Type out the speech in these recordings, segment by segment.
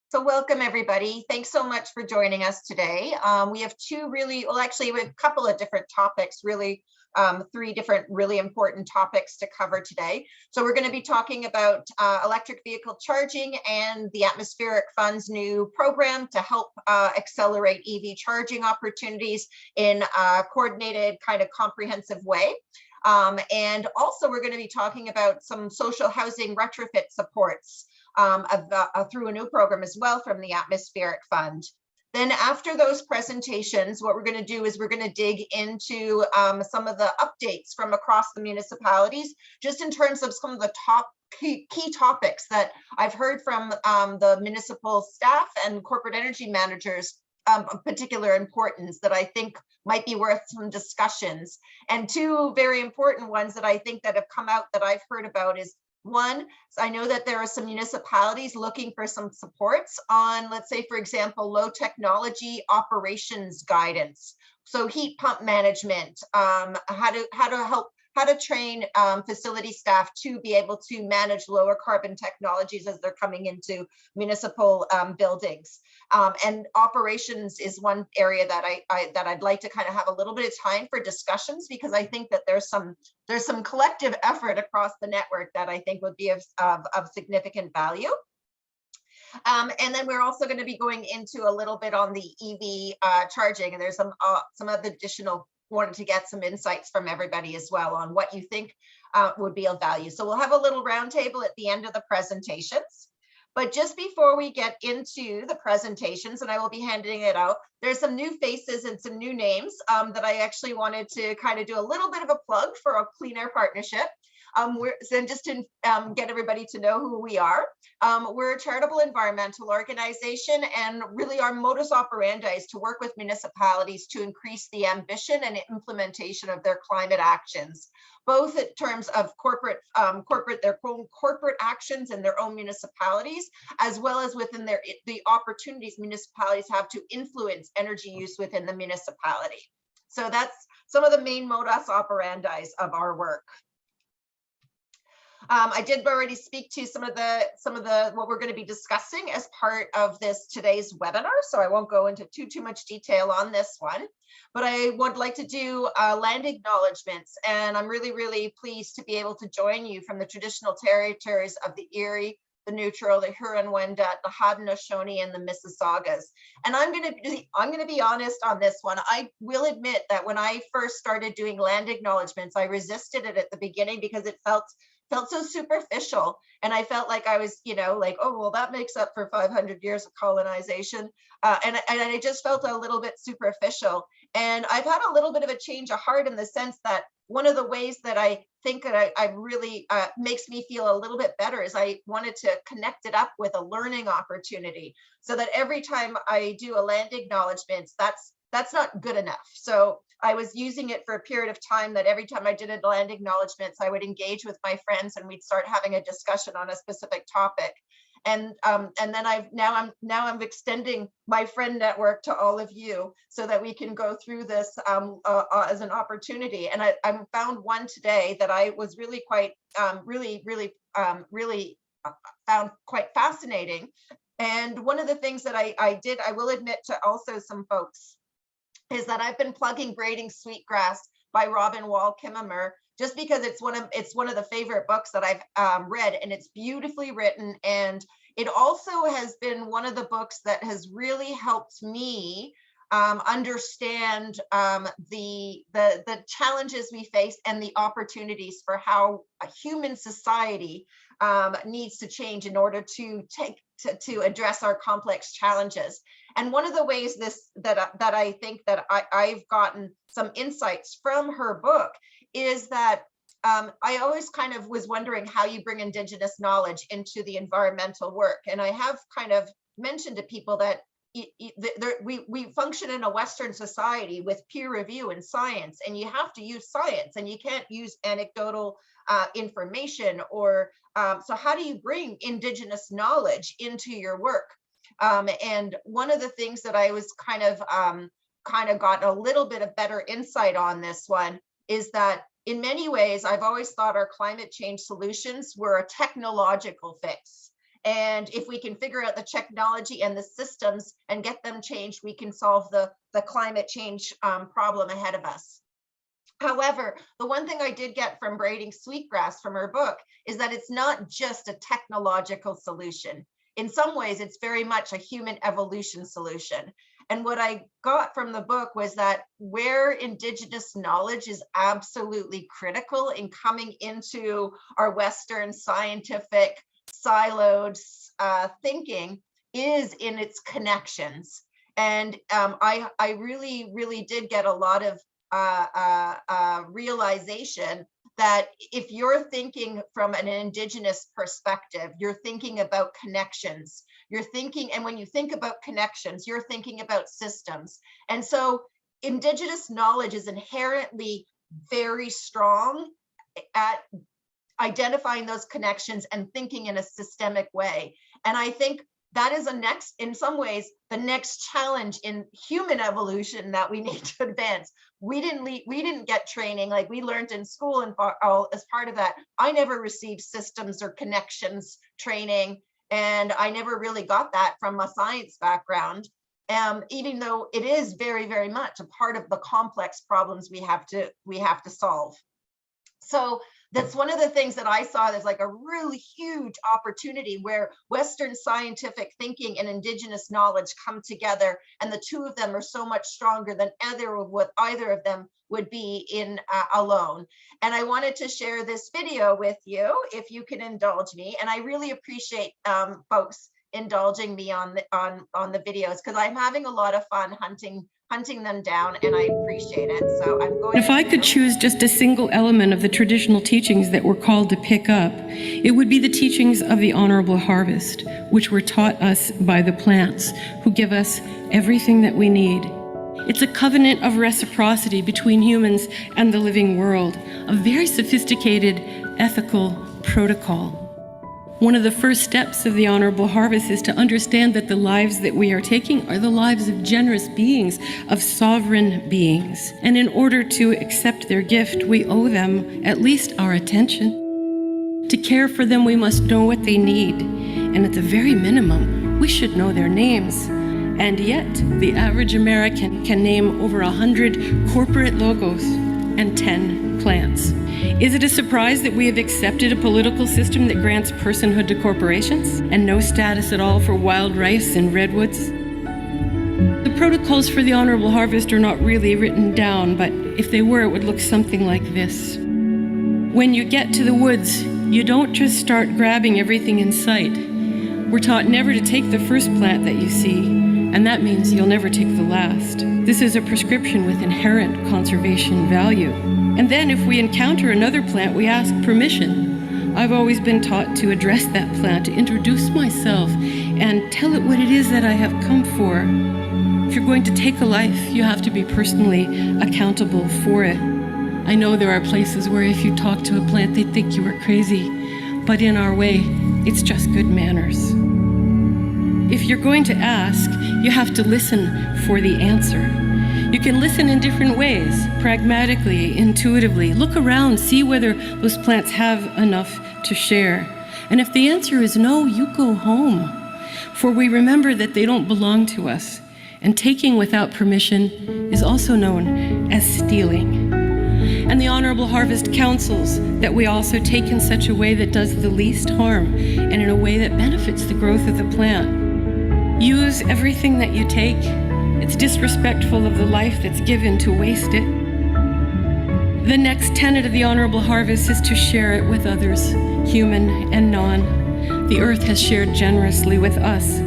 So welcome everybody. Thanks so much for joining us today. We have actually we have a couple of different topics, really three different really important topics to cover today. So we're going to be talking about electric vehicle charging and the Atmospheric Fund's new program to help accelerate EV charging opportunities in a coordinated kind of comprehensive way. And also we're going to be talking about some social housing retrofit supports through a new program as well from the Atmospheric Fund. Then after those presentations, what we're going to do is we're going to dig into some of the updates from across the municipalities, just in terms of some of the top key topics that I've heard from the municipal staff and corporate energy managers of particular importance that I think might be worth some discussions. And two very important ones that I think that have come out that I've heard about is one, I know that there are some municipalities looking for some supports on, let's say, for example, low technology operations guidance. So heat pump management, how to train facility staff to be able to manage lower carbon technologies as they're coming into municipal buildings. And operations is one area that I'd like to kind of have a little bit of time for discussions, because I think that there's some collective effort across the network that I think would be of significant value. And then we're also going to be going into a little bit on the EV charging, and there's some other additional, wanted to get some insights from everybody as well on what you think would be of value. So we'll have a little roundtable at the end of the presentations. But just before we get into the presentations, and I will be handing it out, there's some new faces and some new names that I actually wanted to kind of do a little bit of a plug for a Clean Air Partnership. Just to get everybody to know who we are. We're a charitable environmental organization, and really our modus operandi is to work with municipalities to increase the ambition and implementation of their climate actions, both in terms of their own corporate actions in their own municipalities, as well as within the opportunities municipalities have to influence energy use within the municipality. So that's some of the main modus operandi of our work. I did already speak to some of the what we're going to be discussing as part of today's webinar, so I won't go into too much detail on this one. But I would like to do land acknowledgements, and I'm really pleased to be able to join you from the traditional territories of the Erie, the Neutral, the Huron-Wendat, the Haudenosaunee, and the Mississaugas. And I'm going to be honest on this one. I will admit that when I first started doing land acknowledgements, I resisted it at the beginning because it felt so superficial, and I felt like I was, like, oh well, that makes up for 500 years of colonization, and I just felt a little bit superficial. And I've had a little bit of a change of heart in the sense that one of the ways that I think that I really makes me feel a little bit better is I wanted to connect it up with a learning opportunity, so that every time I do a land acknowledgement, that's not good enough. So I was using it for a period of time that every time I did a land acknowledgements, I would engage with my friends and we'd start having a discussion on a specific topic. And then I'm extending my friend network to all of you so that we can go through this as an opportunity. And I found one today that I was really quite found quite fascinating. And one of the things that I will admit to also some folks, is that I've been plugging Braiding Sweetgrass by Robin Wall Kimmerer, just because it's one of the favorite books that I've read, and it's beautifully written. And it also has been one of the books that has really helped me understand the challenges we face and the opportunities for how a human society needs to change in order to address our complex challenges. And one of the ways that I think that I've gotten some insights from her book is that I always kind of was wondering how you bring Indigenous knowledge into the environmental work. And I have kind of mentioned to people that we function in a Western society with peer review and science, and you have to use science, and you can't use anecdotal information, or so how do you bring Indigenous knowledge into your work? And one of the things that I was kind of got a little bit of better insight on this one is that in many ways, I've always thought our climate change solutions were a technological fix. And if we can figure out the technology and the systems and get them changed, we can solve the climate change problem ahead of us. However, the one thing I did get from Braiding Sweetgrass from her book is that it's not just a technological solution. In some ways, it's very much a human evolution solution. And what I got from the book was that where Indigenous knowledge is absolutely critical in coming into our Western scientific siloed thinking is in its connections. And I really, really did get a lot of realization that if you're thinking from an Indigenous perspective, you're thinking about connections. You're thinking, and when you think about connections, you're thinking about systems. And so Indigenous knowledge is inherently very strong at identifying those connections and thinking in a systemic way. And I think that is in some ways, the next challenge in human evolution that we need to advance. We didn't get training like we learned in school, and as part of that, I never received systems or connections training, and I never really got that from a science background. Even though it is very, very much a part of the complex problems we have to solve. So that's one of the things that I saw as like a really huge opportunity where Western scientific thinking and Indigenous knowledge come together, and the two of them are so much stronger than either of them would be in alone. And I wanted to share this video with you, if you can indulge me. And I really appreciate folks indulging me on the videos, because I'm having a lot of fun hunting them down, and I appreciate it. So I'm going If I could choose just a single element of the traditional teachings that we're called to pick up, it would be the teachings of the honorable harvest, which were taught us by the plants, who give us everything that we need. It's a covenant of reciprocity between humans and the living world, a very sophisticated ethical protocol. One of the first steps of the honorable harvest is to understand that the lives that we are taking are the lives of generous beings, of sovereign beings. And in order to accept their gift, we owe them at least our attention. To care for them, we must know what they need. And at the very minimum, we should know their names. And yet, the average American can name over 100 corporate logos and 10 plants. Is it a surprise that we have accepted a political system that grants personhood to corporations and no status at all for wild rice and redwoods? The protocols for the honorable harvest are not really written down, but if they were, it would look something like this. When you get to the woods, you don't just start grabbing everything in sight. We're taught never to take the first plant that you see, and that means you'll never take the last. This is a prescription with inherent conservation value. And then if we encounter another plant, we ask permission. I've always been taught to address that plant, to introduce myself and tell it what it is that I have come for. If you're going to take a life, you have to be personally accountable for it. I know there are places where if you talk to a plant, they think you are crazy, but in our way, it's just good manners. If you're going to ask, you have to listen for the answer. You can listen in different ways, pragmatically, intuitively. Look around, see whether those plants have enough to share. And if the answer is no, you go home. For we remember that they don't belong to us. And taking without permission is also known as stealing. And the Honorable Harvest counsels that we also take in such a way that does the least harm and in a way that benefits the growth of the plant. Use everything that you take. It's disrespectful of the life that's given to waste it. The next tenet of the Honorable Harvest is to share it with others, human and non. The earth has shared generously with us,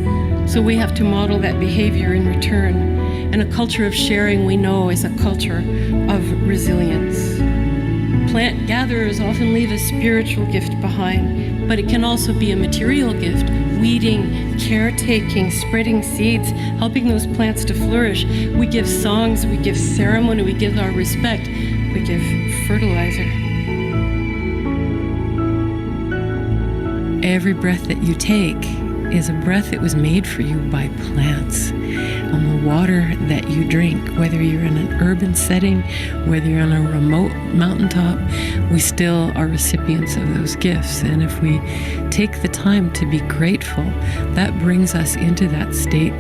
so we have to model that behavior in return. And a culture of sharing, we know, is a culture of resilience. Plant gatherers often leave a spiritual gift behind, but it can also be a material gift. Weeding, caretaking, spreading seeds, helping those plants to flourish. We give songs, we give ceremony, we give our respect, we give fertilizer. Every breath that you take is a breath that was made for you by plants. on the water that you drink, whether you're in an urban setting, whether you're on a remote mountaintop, we still are recipients of those gifts. And if we take the time to be grateful, that brings us into that state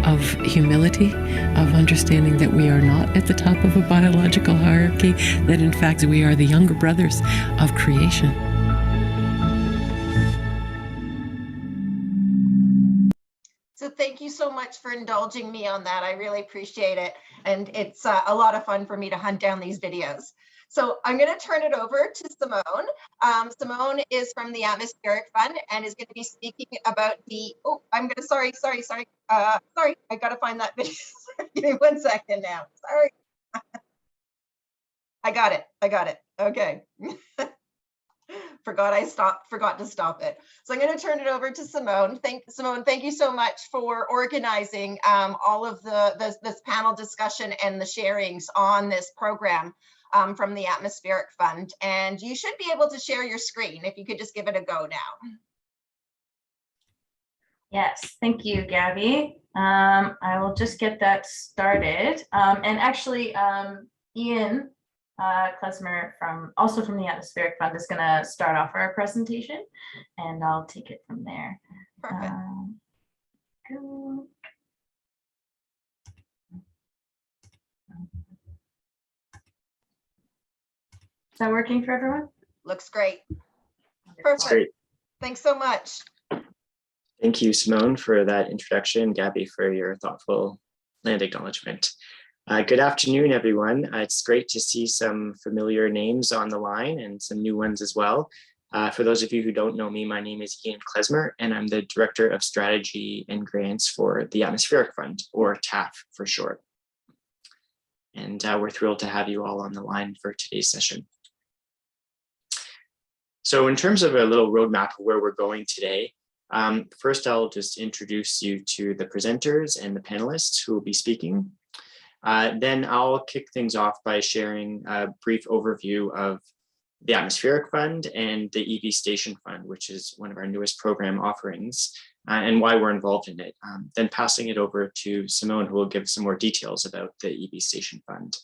of humility, of understanding that we are not at the top of a biological hierarchy, that in fact we are the younger brothers of creation. So thank you so much for indulging me on that. I really appreciate it. And it's a lot of fun for me to hunt down these videos. So I'm going to turn it over to Simone. Simone is from the Atmospheric Fund and is going to be speaking about the, sorry, I got to find that video. Give me 1 second now. Sorry. I got it. Okay. Forgot to stop it. So I'm going to turn it over to Simone. Simone, thank you so much for organizing all of this panel discussion and the sharings on this program from the Atmospheric Fund. And you should be able to share your screen if you could just give it a go now. Yes, thank you, Gabby. I will just get that started. And actually, Ian Klesmer also from the Atmospheric Fund is going to start off our presentation, and I'll take it from there. Perfect. Is that working for everyone? Looks great. Perfect. Great. Thanks so much. Thank you, Simone, for that introduction. Gabby, for your thoughtful land acknowledgement. Good afternoon, everyone. It's great to see some familiar names on the line and some new ones as well. For those of you who don't know me, my name is Ian Klesmer, and I'm the Director of Strategy and Grants for the Atmospheric Fund, or TAF for short. And we're thrilled to have you all on the line for today's session. So in terms of a little roadmap of where we're going today, first I'll just introduce you to the presenters and the panelists who will be speaking. Then I'll kick things off by sharing a brief overview of the Atmospheric Fund and the EV Station Fund, which is one of our newest program offerings, and why we're involved in it. Then passing it over to Simone, who will give some more details about the EV Station Fund.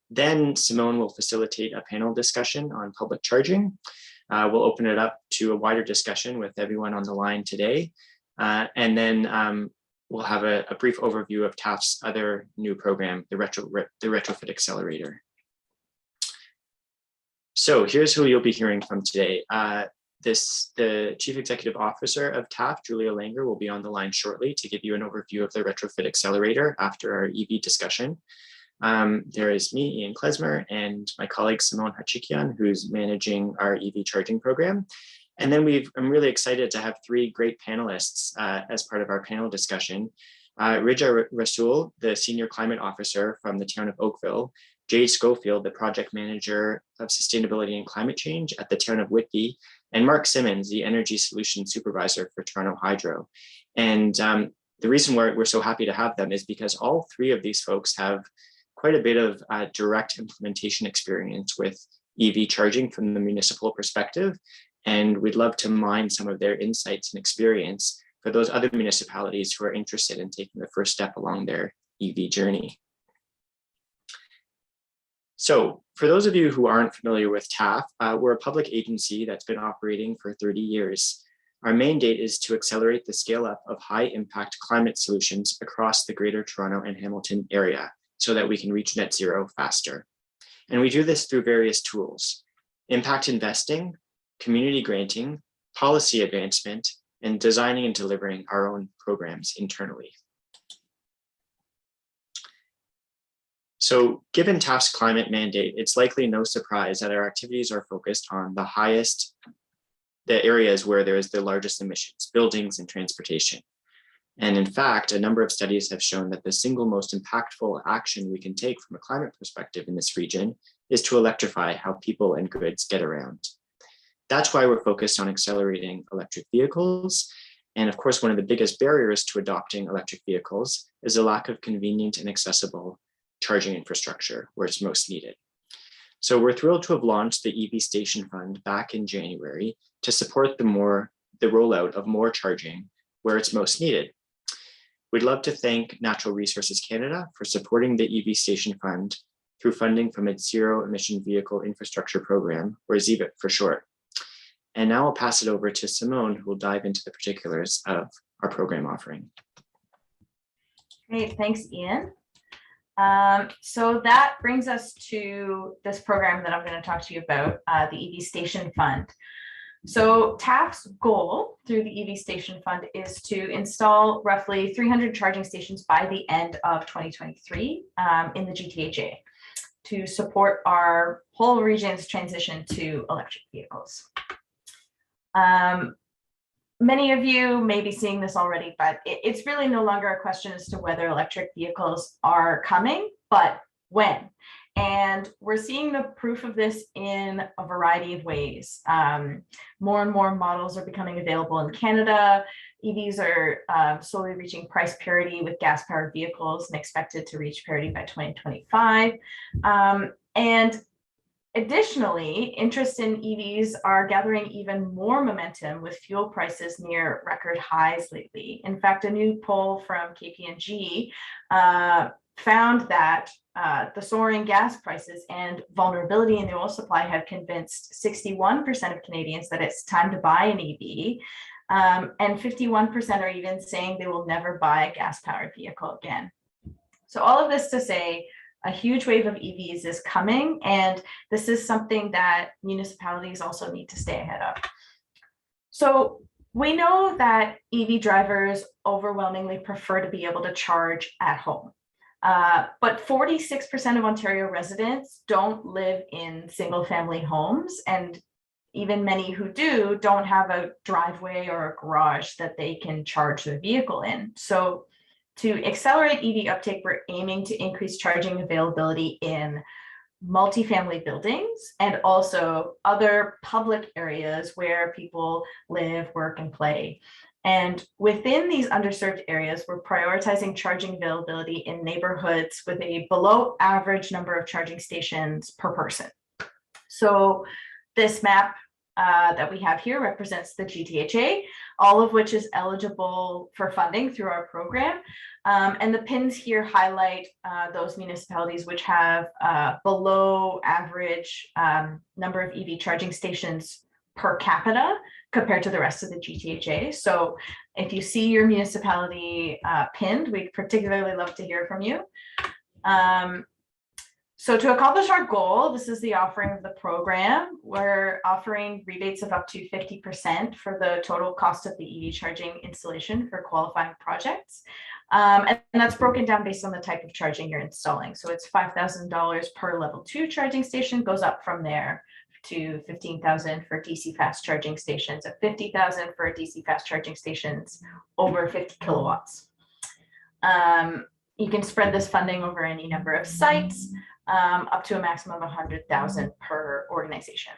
Then Simone will facilitate a panel discussion on public charging. We'll open it up to a wider discussion with everyone on the line today. And then we'll have a brief overview of TAF's other new program, the Retrofit Accelerator. So here's who you'll be hearing from today. The Chief Executive Officer of TAF, Julia Langer, will be on the line shortly to give you an overview of the Retrofit Accelerator after our EV discussion. There is me, Ian Klesmer, and my colleague Simone Hachikian, who's managing our EV charging program. And then I'm really excited to have three great panelists as part of our panel discussion. Rija Rasool, the Senior Climate Officer from the town of Oakville, Jade Schofield, the Project Manager of Sustainability and Climate Change at the town of Whitby, and Mark Simmons, the Energy Solutions Supervisor for Toronto Hydro. And the reason we're so happy to have them is because all three of these folks have quite a bit of direct implementation experience with EV charging from the municipal perspective. And we'd love to mine some of their insights and experience for those other municipalities who are interested in taking the first step along their EV journey. So for those of you who aren't familiar with TAF, we're a public agency that's been operating for 30 years. Our mandate is to accelerate the scale up of high impact climate solutions across the Greater Toronto and Hamilton area so that we can reach net zero faster. And we do this through various tools: impact investing, community granting, policy advancement, and designing and delivering our own programs internally. So given TAF's climate mandate, it's likely no surprise that our activities are focused on the areas where there is the largest emissions, buildings and transportation. And in fact, a number of studies have shown that the single most impactful action we can take from a climate perspective in this region is to electrify how people and goods get around. That's why we're focused on accelerating electric vehicles. And of course, one of the biggest barriers to adopting electric vehicles is a lack of convenient and accessible charging infrastructure where it's most needed. So we're thrilled to have launched the EV Station Fund back in January to support the rollout of more charging where it's most needed. We'd love to thank Natural Resources Canada for supporting the EV Station Fund through funding from its Zero Emission Vehicle Infrastructure Program, or ZEVIT for short. And now I'll pass it over to Simone, who will dive into the particulars of our program offering. Great, thanks, Ian. So that brings us to this program that I'm going to talk to you about, the EV Station Fund. So TAF's goal through the EV Station Fund is to install roughly 300 charging stations by the end of 2023 in the GTHA to support our whole region's transition to electric vehicles. Many of you may be seeing this already, but it's really no longer a question as to whether electric vehicles are coming, but when. And we're seeing the proof of this in a variety of ways. More and more models are becoming available in Canada. EVs are slowly reaching price parity with gas-powered vehicles and expected to reach parity by 2025. And additionally, interest in EVs are gathering even more momentum with fuel prices near record highs lately. In fact, a new poll from KPMG found that the soaring gas prices and vulnerability in the oil supply have convinced 61% of Canadians that it's time to buy an EV. And 51% are even saying they will never buy a gas-powered vehicle again. So all of this to say, a huge wave of EVs is coming, and this is something that municipalities also need to stay ahead of. So we know that EV drivers overwhelmingly prefer to be able to charge at home. But 46% of Ontario residents don't live in single-family homes, and even many who do don't have a driveway or a garage that they can charge their vehicle in. So to accelerate EV uptake, we're aiming to increase charging availability in multifamily buildings and also other public areas where people live, work, and play. And within these underserved areas, we're prioritizing charging availability in neighborhoods with a below average number of charging stations per person. So this map that we have here represents the GTHA, all of which is eligible for funding through our program. And the pins here highlight those municipalities which have below average number of EV charging stations per capita compared to the rest of the GTHA. So if you see your municipality pinned, we'd particularly love to hear from you. So to accomplish our goal, this is the offering of the program. We're offering rebates of up to 50% for the total cost of the EV charging installation for qualifying projects. And that's broken down based on the type of charging you're installing. So it's $5,000 per level 2 charging station, goes up from there to $15,000 for DC fast charging stations, at $50,000 for DC fast charging stations over 50 kilowatts. You can spread this funding over any number of sites, up to a maximum of $100,000 per organization.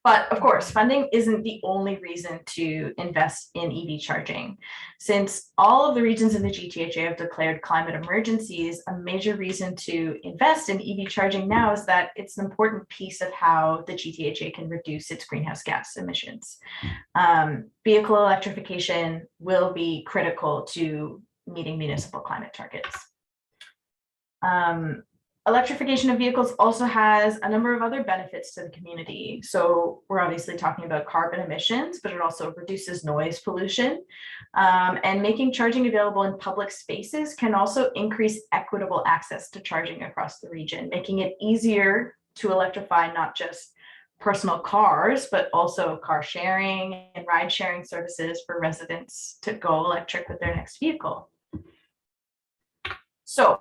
But of course, funding isn't the only reason to invest in EV charging. Since all of the regions in the GTHA have declared climate emergencies, a major reason to invest in EV charging now is that it's an important piece of how the GTHA can reduce its greenhouse gas emissions. Vehicle electrification will be critical to meeting municipal climate targets. Electrification of vehicles also has a number of other benefits to the community. So we're obviously talking about carbon emissions, but it also reduces noise pollution. And making charging available in public spaces can also increase equitable access to charging across the region, making it easier to electrify not just personal cars, but also car sharing and ride sharing services for residents to go electric with their next vehicle. So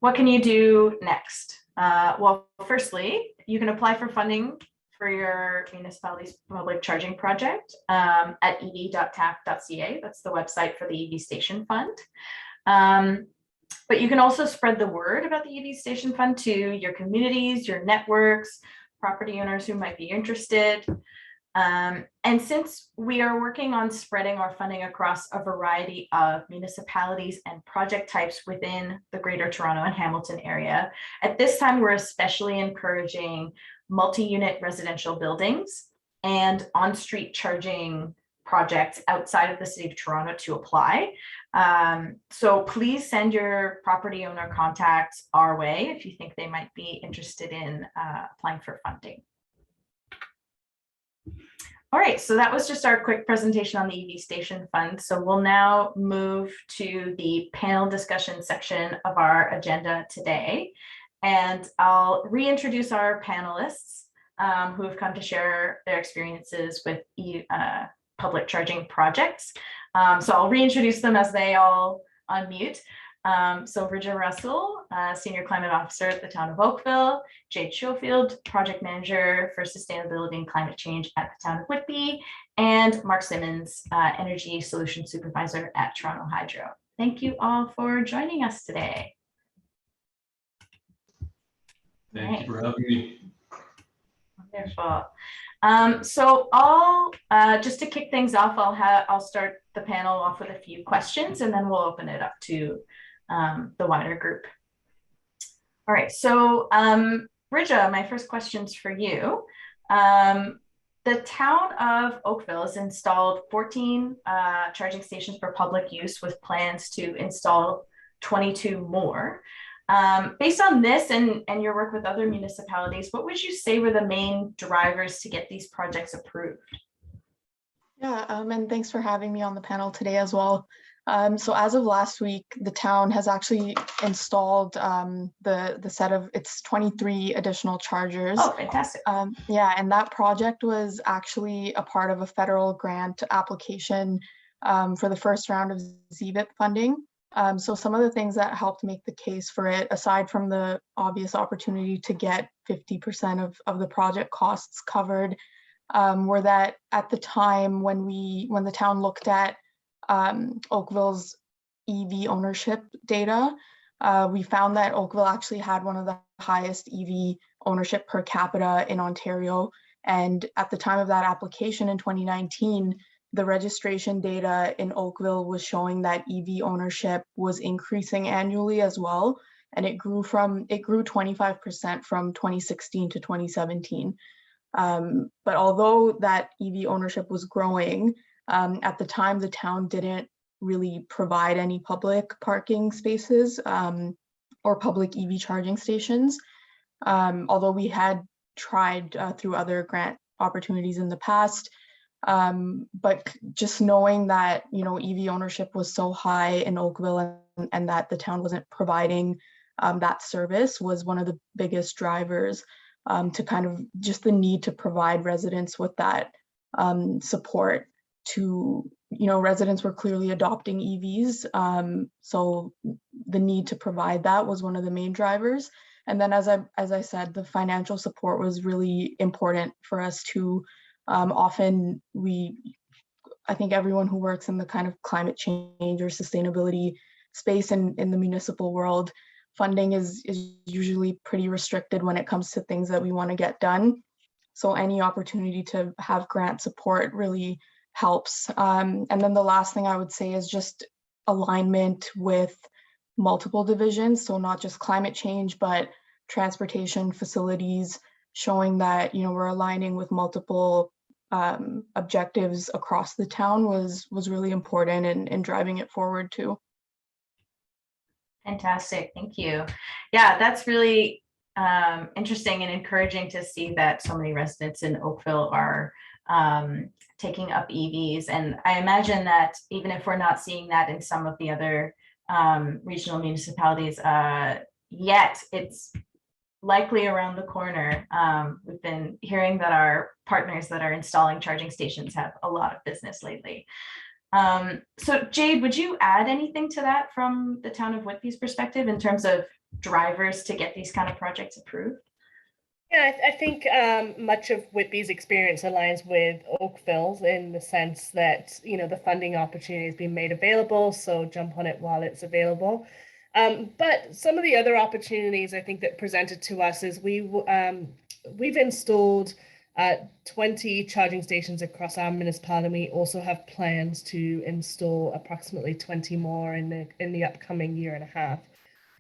what can you do next? Well, firstly, you can apply for funding for your municipality's public charging project at ev.taf.ca. That's the website for the EV Station Fund. But you can also spread the word about the EV Station Fund to your communities, your networks, property owners who might be interested. And since we are working on spreading our funding across a variety of municipalities and project types within the Greater Toronto and Hamilton area, at this time, we're especially encouraging multi-unit residential buildings and on-street charging projects outside of the city of Toronto to apply. So please send your property owner contacts our way if you think they might be interested in applying for funding. All right, so that was just our quick presentation on the EV Station Fund. So we'll now move to the panel discussion section of our agenda today. And I'll reintroduce our panelists who have come to share their experiences with public charging projects. So I'll reintroduce them as they all unmute. So Bridget Russell, Senior Climate Officer at the Town of Oakville, Jade Schofield, Project Manager for Sustainability and Climate Change at the Town of Whitby, and Mark Simmons, Energy Solution Supervisor at Toronto Hydro. Thank you all for joining us today. Thank you for having me. Wonderful. So I'll just to kick things off, I'll start the panel off with a few questions, and then we'll open it up to the wider group. All right, so Bridget, my first question's for you. The town of Oakville has installed 14 charging stations for public use with plans to install 22 more. Based on this and your work with other municipalities, what would you say were the main drivers to get these projects approved? Yeah, and thanks for having me on the panel today as well. So as of last week, the town has actually installed the set of its 23 additional chargers. Oh, fantastic. Yeah, and that project was actually a part of a federal grant application for the first round of ZVIP funding. So some of the things that helped make the case for it, aside from the obvious opportunity to get 50% of the project costs covered, were that at the time when the town looked at Oakville's EV ownership data, we found that Oakville actually had one of the highest EV ownership per capita in Ontario. And at the time of that application in 2019, the registration data in Oakville was showing that EV ownership was increasing annually as well. And it grew 25% from 2016 to 2017. But although that EV ownership was growing, at the time, the town didn't really provide any public parking spaces or public EV charging stations, although we had tried through other grant opportunities in the past. But just knowing that, EV ownership was so high in Oakville and that the town wasn't providing that service was one of the biggest drivers to kind of just the need to provide residents with that support to, residents were clearly adopting EVs. So the need to provide that was one of the main drivers. And then as I said, the financial support was really important for us to often I think everyone who works in the kind of climate change or sustainability space in the municipal world, funding is usually pretty restricted when it comes to things that we want to get done. So any opportunity to have grant support really helps. And then the last thing I would say is just alignment with multiple divisions. So not just climate change, but transportation, facilities, showing that, we're aligning with multiple objectives across the town was really important in driving it forward too. Fantastic, thank you. Yeah, that's really interesting and encouraging to see that so many residents in Oakville are taking up EVs. And I imagine that even if we're not seeing that in some of the other regional municipalities yet, it's likely around the corner. We've been hearing that our partners that are installing charging stations have a lot of business lately. So Jade, would you add anything to that from the town of Whitby's perspective in terms of drivers to get these kind of projects approved? Yeah, I think much of Whitby's experience aligns with Oakville's in the sense that, the funding opportunity has been made available, so jump on it while it's available. But some of the other opportunities I think that presented to us is we've installed 20 charging stations across our municipality. And we also have plans to install approximately 20 more in the upcoming year and a half.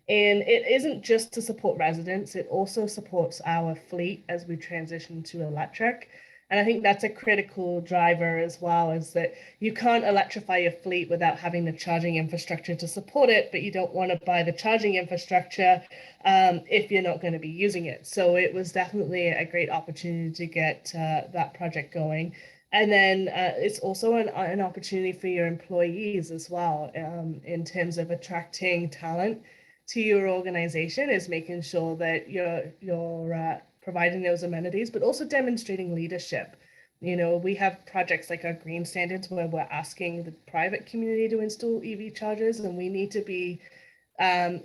And it isn't just to support residents, it also supports our fleet as we transition to electric. And I think that's a critical driver as well, is that you can't electrify your fleet without having the charging infrastructure to support it, but you don't want to buy the charging infrastructure if you're not going to be using it. So it was definitely a great opportunity to get that project going. And then it's also an opportunity for your employees as well, in terms of attracting talent to your organization, is making sure that you're providing those amenities, but also demonstrating leadership. You know, we have projects like our green standards where we're asking the private community to install EV chargers, and we need to be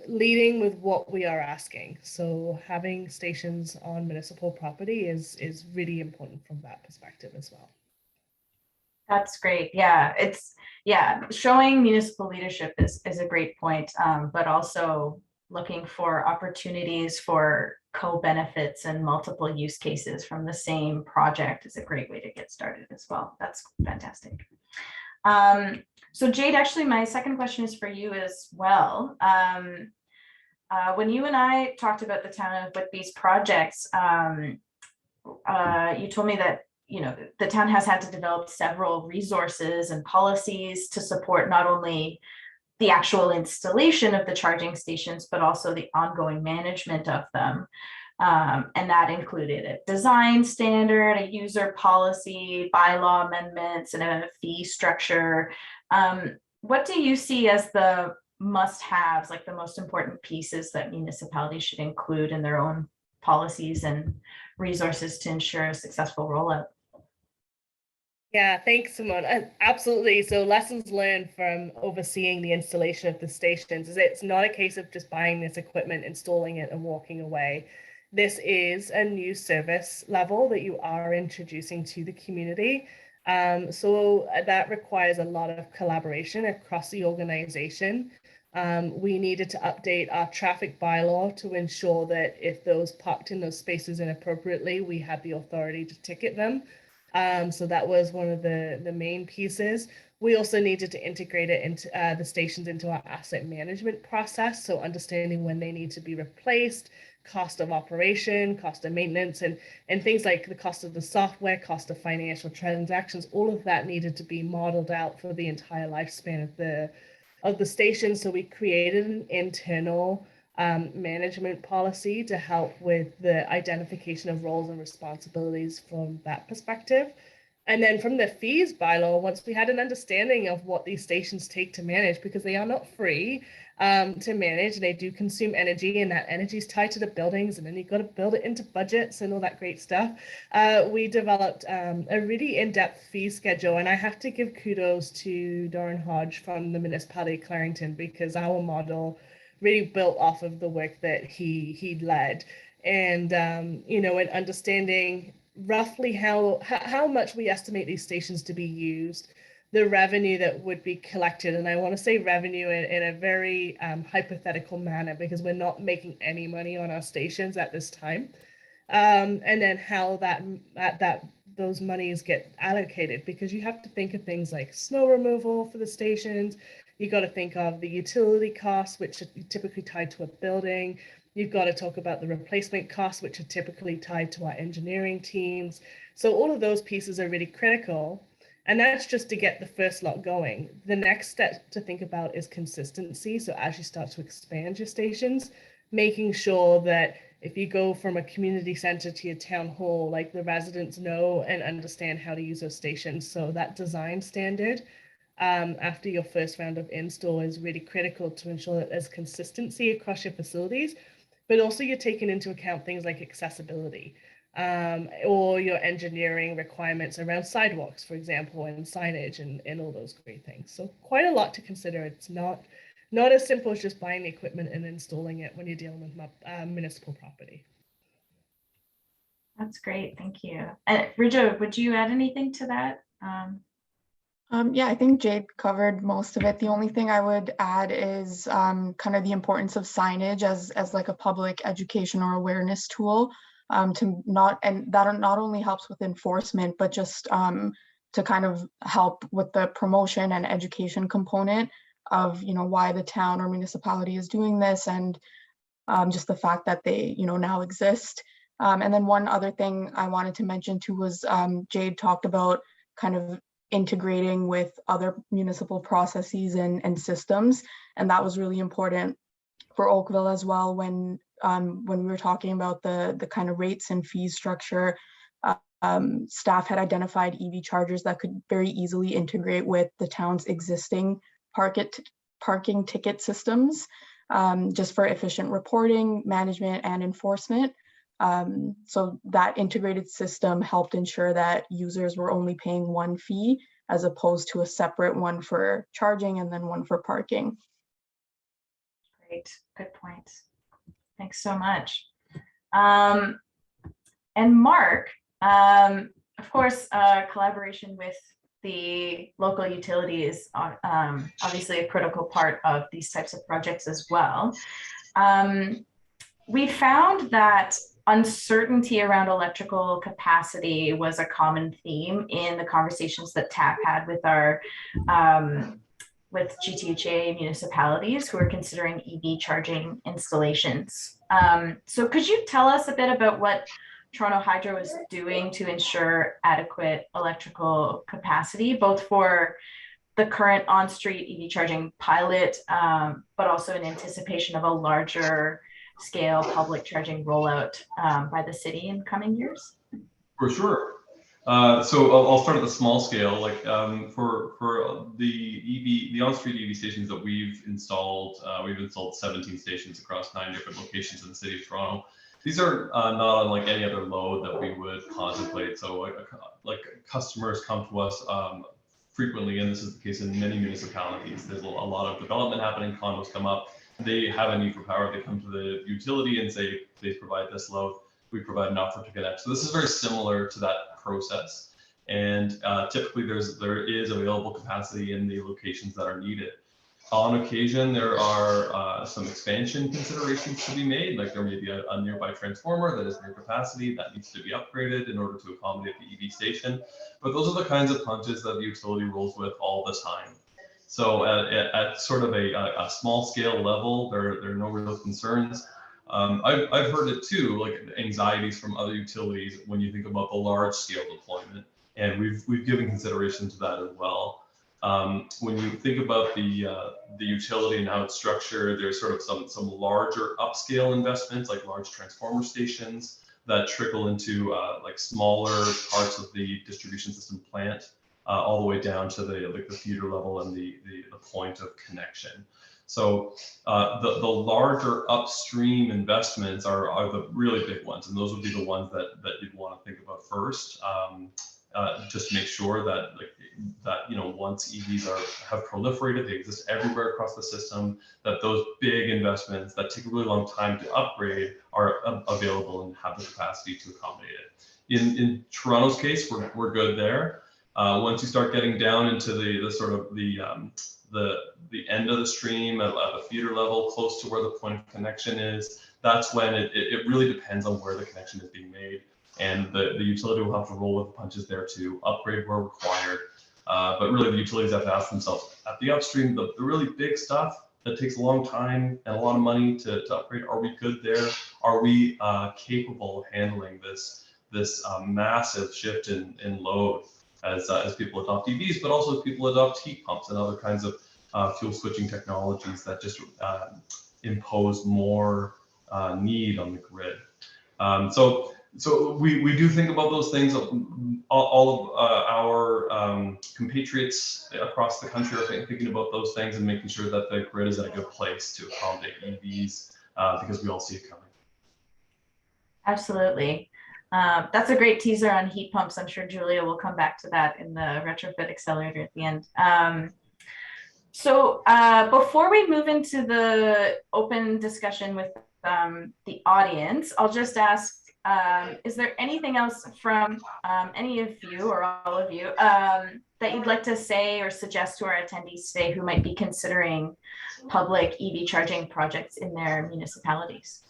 leading with what we are asking. So having stations on municipal property is really important from that perspective as well. That's great. Yeah, showing municipal leadership is a great point, but also looking for opportunities for co-benefits and multiple use cases from the same project is a great way to get started as well. That's fantastic. So Jade, actually, my second question is for you as well. When you and I talked about the town of Whitby's projects, you told me that the town has had to develop several resources and policies to support not only the actual installation of the charging stations, but also the ongoing management of them. And that included a design standard, a user policy, bylaw amendments, and a fee structure. What do you see as the must-haves, like the most important pieces that municipalities should include in their own policies and resources to ensure a successful rollout? Yeah, thanks, Simone. Absolutely. So lessons learned from overseeing the installation of the stations is it's not a case of just buying this equipment, installing it, and walking away. This is a new service level that you are introducing to the community. So that requires a lot of collaboration across the organization. We needed to update our traffic bylaw to ensure that if those parked in those spaces inappropriately, we had the authority to ticket them. So that was one of the main pieces. We also needed to integrate it into the stations into our asset management process. So understanding when they need to be replaced, cost of operation, cost of maintenance, and things like the cost of the software, cost of financial transactions, all of that needed to be modeled out for the entire lifespan of the station. So we created an internal management policy to help with the identification of roles and responsibilities from that perspective. And then from the fees bylaw, once we had an understanding of what these stations take to manage, because they are not free to manage, they do consume energy, and that energy is tied to the buildings, and then you've got to build it into budgets and all that great stuff. We developed a really in-depth fee schedule, and I have to give kudos to Doran Hodge from the municipality of Clarington, because our model really built off of the work that he led, and and understanding roughly how much we estimate these stations to be used, the revenue that would be collected, and I want to say revenue in a very hypothetical manner, because we're not making any money on our stations at this time, and then how those monies get allocated, because you have to think of things like snow removal for the stations. You got to think of the utility costs, which are typically tied to a building. You've got to talk about the replacement costs, which are typically tied to our engineering teams. So all of those pieces are really critical. And that's just to get the first lot going. The next step to think about is consistency. So as you start to expand your stations, making sure that if you go from a community center to your town hall, like the residents know and understand how to use those stations. So that design standard after your first round of install is really critical to ensure that there's consistency across your facilities, but also you're taking into account things like accessibility or your engineering requirements around sidewalks, for example, and signage and all those great things. So quite a lot to consider. It's not as simple as just buying the equipment and installing it when you're dealing with municipal property. That's great, thank you. And Rija, would you add anything to that? Yeah, I think Jade covered most of it. The only thing I would add is kind of the importance of signage as like a public education or awareness tool that not only helps with enforcement, but just to kind of help with the promotion and education component of why the town or municipality is doing this, and just the fact that they now exist. And then one other thing I wanted to mention too was Jade talked about kind of integrating with other municipal processes and systems. And that was really important for Oakville as well when we were talking about the kind of rates and fees structure. Staff had identified EV chargers that could very easily integrate with the town's existing parking ticket systems, just for efficient reporting, management, and enforcement. So that integrated system helped ensure that users were only paying one fee as opposed to a separate one for charging and then one for parking. Great, good point. Thanks so much. And Mark, of course, collaboration with the local utility is obviously a critical part of these types of projects as well. We found that uncertainty around electrical capacity was a common theme in the conversations that TAP had with our with GTHA municipalities who are considering EV charging installations. So could you tell us a bit about what Toronto Hydro is doing to ensure adequate electrical capacity, both for the current on-street EV charging pilot, but also in anticipation of a larger scale public charging rollout by the city in coming years? For sure. So I'll start at the small scale. Like for the on-street EV stations that we've installed 17 stations across 9 different locations in the city of Toronto. These are not unlike any other load that we would contemplate. So like customers come to us frequently, and this is the case in many municipalities. There's a lot of development happening, condos come up, they have a need for power. They come to the utility and say, please provide this load. We provide an offer to connect. So this is very similar to that process. And typically there is available capacity in the locations that are needed. On occasion, there are some expansion considerations to be made, like there may be a nearby transformer that is near capacity that needs to be upgraded in order to accommodate the EV station. But those are the kinds of punches that the utility rolls with all the time. So at sort of a small scale level, there are no real concerns. I've heard it too, like anxieties from other utilities when you think about the large scale deployment, and we've given consideration to that as well. When you think about the utility and how it's structured, there's sort of some larger upscale investments, like large transformer stations that trickle into like smaller parts of the distribution system plant, all the way down to the feeder level and the point of connection. So the larger upstream investments are the really big ones, and those would be the ones that you'd want to think about first. Just make sure that once EVs have proliferated, they exist everywhere across the system, that those big investments that take a really long time to upgrade are available and have the capacity to accommodate it. In Toronto's case, we're good there. Once you start getting down into the sort of the end of the stream at a feeder level, close to where the point of connection is, that's when it really depends on where the connection is being made. And the utility will have to roll with the punches there to upgrade where required. But really the utilities have to ask themselves, at the upstream, the really big stuff that takes a long time and a lot of money to upgrade, are we good there? Are we capable of handling this massive shift in load as people adopt EVs, but also as people adopt heat pumps and other kinds of fuel switching technologies that just impose more need on the grid. So we do think about those things. All of our compatriots across the country are thinking about those things and making sure that the grid is in a good place to accommodate EVs, because we all see it coming. Absolutely. That's a great teaser on heat pumps. I'm sure Julia will come back to that in the retrofit accelerator at the end. So before we move into the open discussion with the audience, I'll just ask, is there anything else from any of you or all of you that you'd like to say or suggest to our attendees today who might be considering public EV charging projects in their municipalities?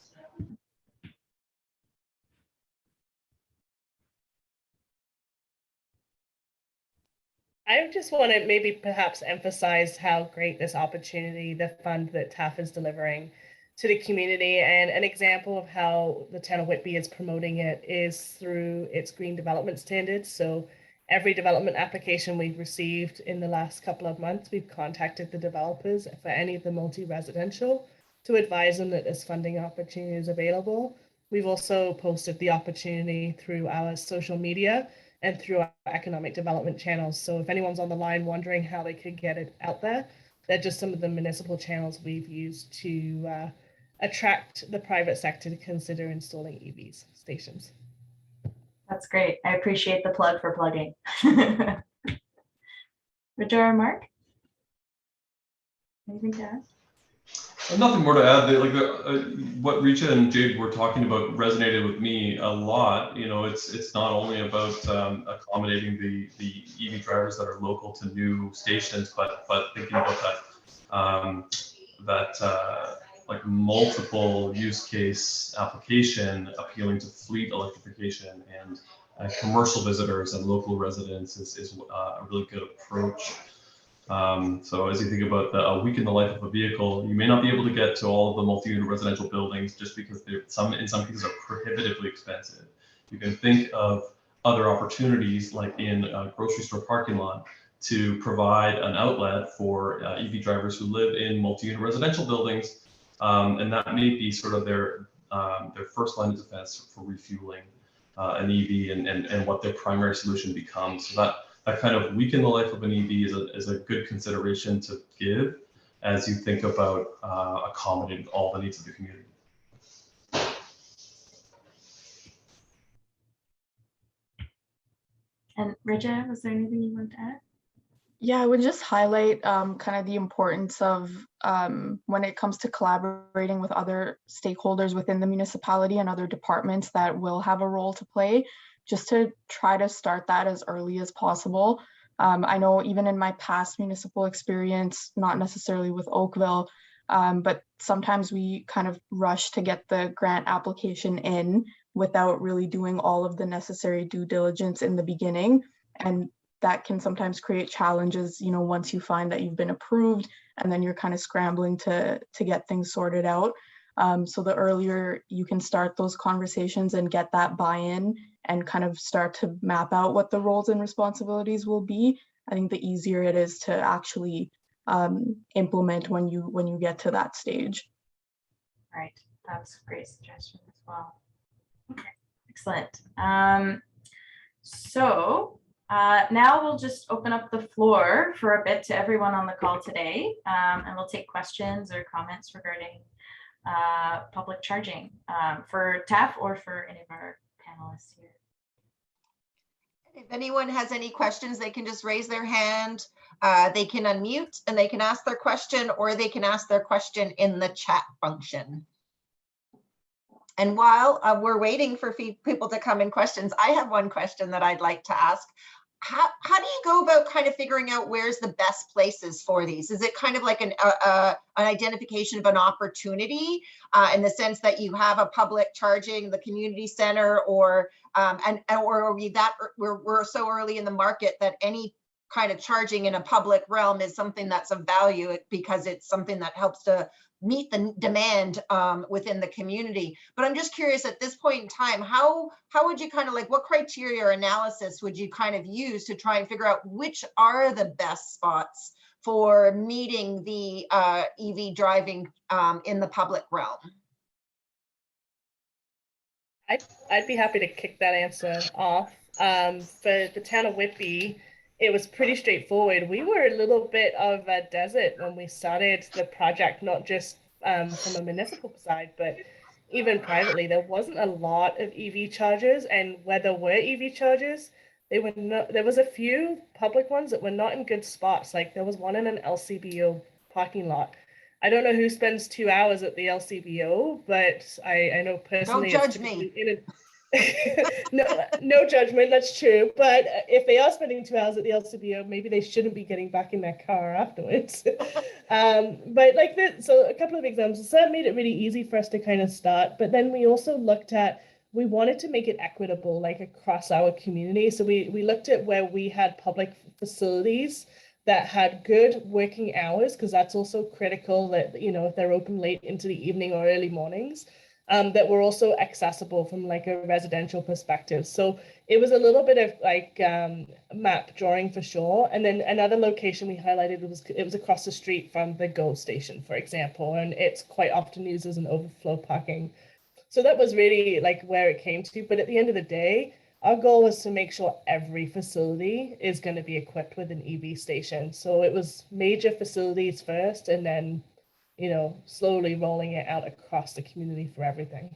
I just want to maybe perhaps emphasize how great this opportunity, the fund that TAF is delivering, to the community. And an example of how the town of Whitby is promoting it is through its green development standards. So every development application we've received in the last couple of months, we've contacted the developers for any of the multi-residential to advise them that there's funding opportunities available. We've also posted the opportunity through our social media and through our economic development channels. So if anyone's on the line wondering how they could get it out there, they're just some of the municipal channels we've used to attract the private sector to consider installing EVs stations. That's great. I appreciate the plug for plugging. Richard or Mark? Anything to add? Nothing more to add. What Richa and Jade were talking about resonated with me a lot. You know, it's not only about accommodating the EV drivers that are local to new stations, but thinking about that like multiple use case application appealing to fleet electrification and commercial visitors and local residents is a really good approach. So as you think about a week in the life of a vehicle, you may not be able to get to all of the multi-unit residential buildings just because in some cases are prohibitively expensive. You can think of other opportunities like in a grocery store parking lot to provide an outlet for EV drivers who live in multi-unit residential buildings, and that may be sort of their first line of defense for refueling an EV and what their primary solution becomes. So that kind of week in the life of an EV is a good consideration to give as you think about accommodating all the needs of the community. And Rija, was there anything you want to add? Yeah, I would just highlight kind of the importance of when it comes to collaborating with other stakeholders within the municipality and other departments that will have a role to play, just to try to start that as early as possible. I know even in my past municipal experience, not necessarily with Oakville, but sometimes we kind of rush to get the grant application in without really doing all of the necessary due diligence in the beginning. And that can sometimes create challenges, you know, once you find that you've been approved and then you're kind of scrambling to get things sorted out. So the earlier you can start those conversations and get that buy-in and kind of start to map out what the roles and responsibilities will be, I think the easier it is to actually implement when you get to that stage. Right, that's a great suggestion as well. Okay, excellent. So now we'll just open up the floor for a bit to everyone on the call today, and we'll take questions or comments regarding public charging for TAF or for any of our panelists here. If anyone has any questions, they can just raise their hand. They can unmute and they can ask their question, or they can ask their question in the chat function. And while we're waiting for people to come in questions, I have one question that I'd like to ask. How do you go about kind of figuring out where's the best places for these? Is it kind of like an identification of an opportunity in the sense that you have a public charging, the community center, or we're so early in the market that any kind of charging in a public realm is something that's of value because it's something that helps to meet the demand within the community. But I'm just curious at this point in time, how would you kind of like, what criteria or analysis would you kind of use to try and figure out which are the best spots for meeting the EV driving in the public realm? I'd be happy to kick that answer off. For the town of Whitby, it was pretty straightforward. We were a little bit of a desert when we started the project, not just from a municipal side, but even privately. There wasn't a lot of EV chargers, and where there were EV chargers, they were not. There was a few public ones that were not in good spots. Like there was one in an LCBO parking lot. I don't know who spends 2 hours at the LCBO, but I know personally. Don't judge me. No judgment, that's true. But if they are spending 2 hours at the LCBO, maybe they shouldn't be getting back in their car afterwards. But like this, so a couple of examples. So that made it really easy for us to kind of start. But then we also looked at, we wanted to make it equitable, like across our community. So we looked at where we had public facilities that had good working hours, because that's also critical that, you know, if they're open late into the evening or early mornings, that were also accessible from like a residential perspective. So it was a little bit of like map drawing for sure. And then another location we highlighted was across the street from the GO station, for example, and it's quite often used as an overflow parking. So that was really like where it came to. But at the end of the day, our goal was to make sure every facility is going to be equipped with an EV station. So it was major facilities first, and then, you know, slowly rolling it out across the community for everything.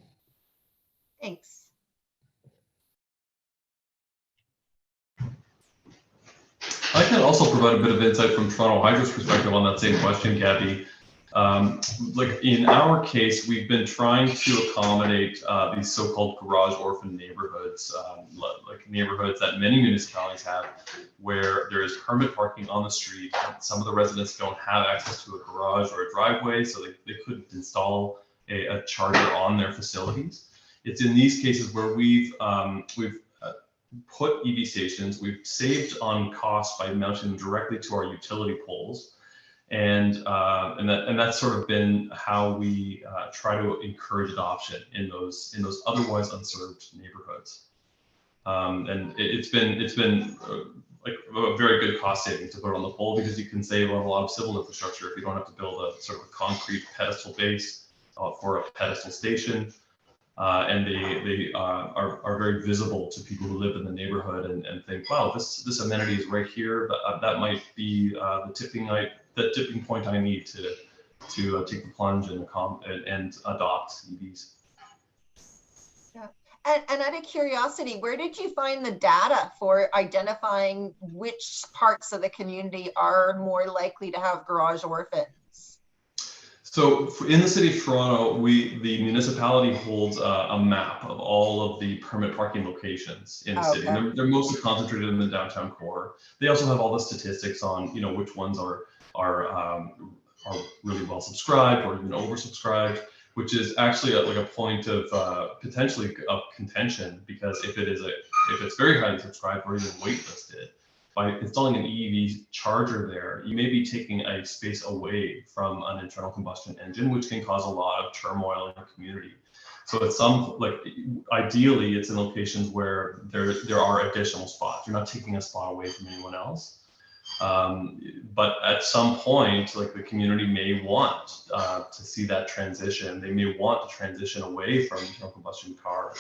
Thanks. I can also provide a bit of insight from Toronto Hydro's perspective on that same question, Gabby. Like in our case, we've been trying to accommodate these so-called garage orphan neighborhoods, like neighborhoods that many municipalities have, where there is permit parking on the street. Some of the residents don't have access to a garage or a driveway, so they couldn't install a charger on their facilities. It's in these cases where we've put EV stations. We've saved on costs by mounting them directly to our utility poles. And that's sort of been how we try to encourage adoption in those otherwise unserved neighborhoods. And it's been like a very good cost saving to put it on the pole, because you can save on a lot of civil infrastructure if you don't have to build a sort of a concrete pedestal base for a pedestal station. And they are very visible to people who live in the neighborhood and think, wow, this amenity is right here. That might be the tipping point I need to take the plunge and adopt EVs. Yeah. And out of curiosity, where did you find the data for identifying which parts of the community are more likely to have garage orphans? So in the city of Toronto, the municipality holds a map of all of the permit parking locations in the city. And they're mostly concentrated in the downtown core. They also have all the statistics on, you know, which ones are really well subscribed or even oversubscribed, which is actually like a point of potentially of contention, because if it's very highly subscribed or even waitlisted, by installing an EV charger there, you may be taking a space away from an internal combustion engine, which can cause a lot of turmoil in the community. So at ideally, it's in locations where there are additional spots. You're not taking a spot away from anyone else. But at some point, like the community may want to see that transition. They may want to transition away from internal combustion cars.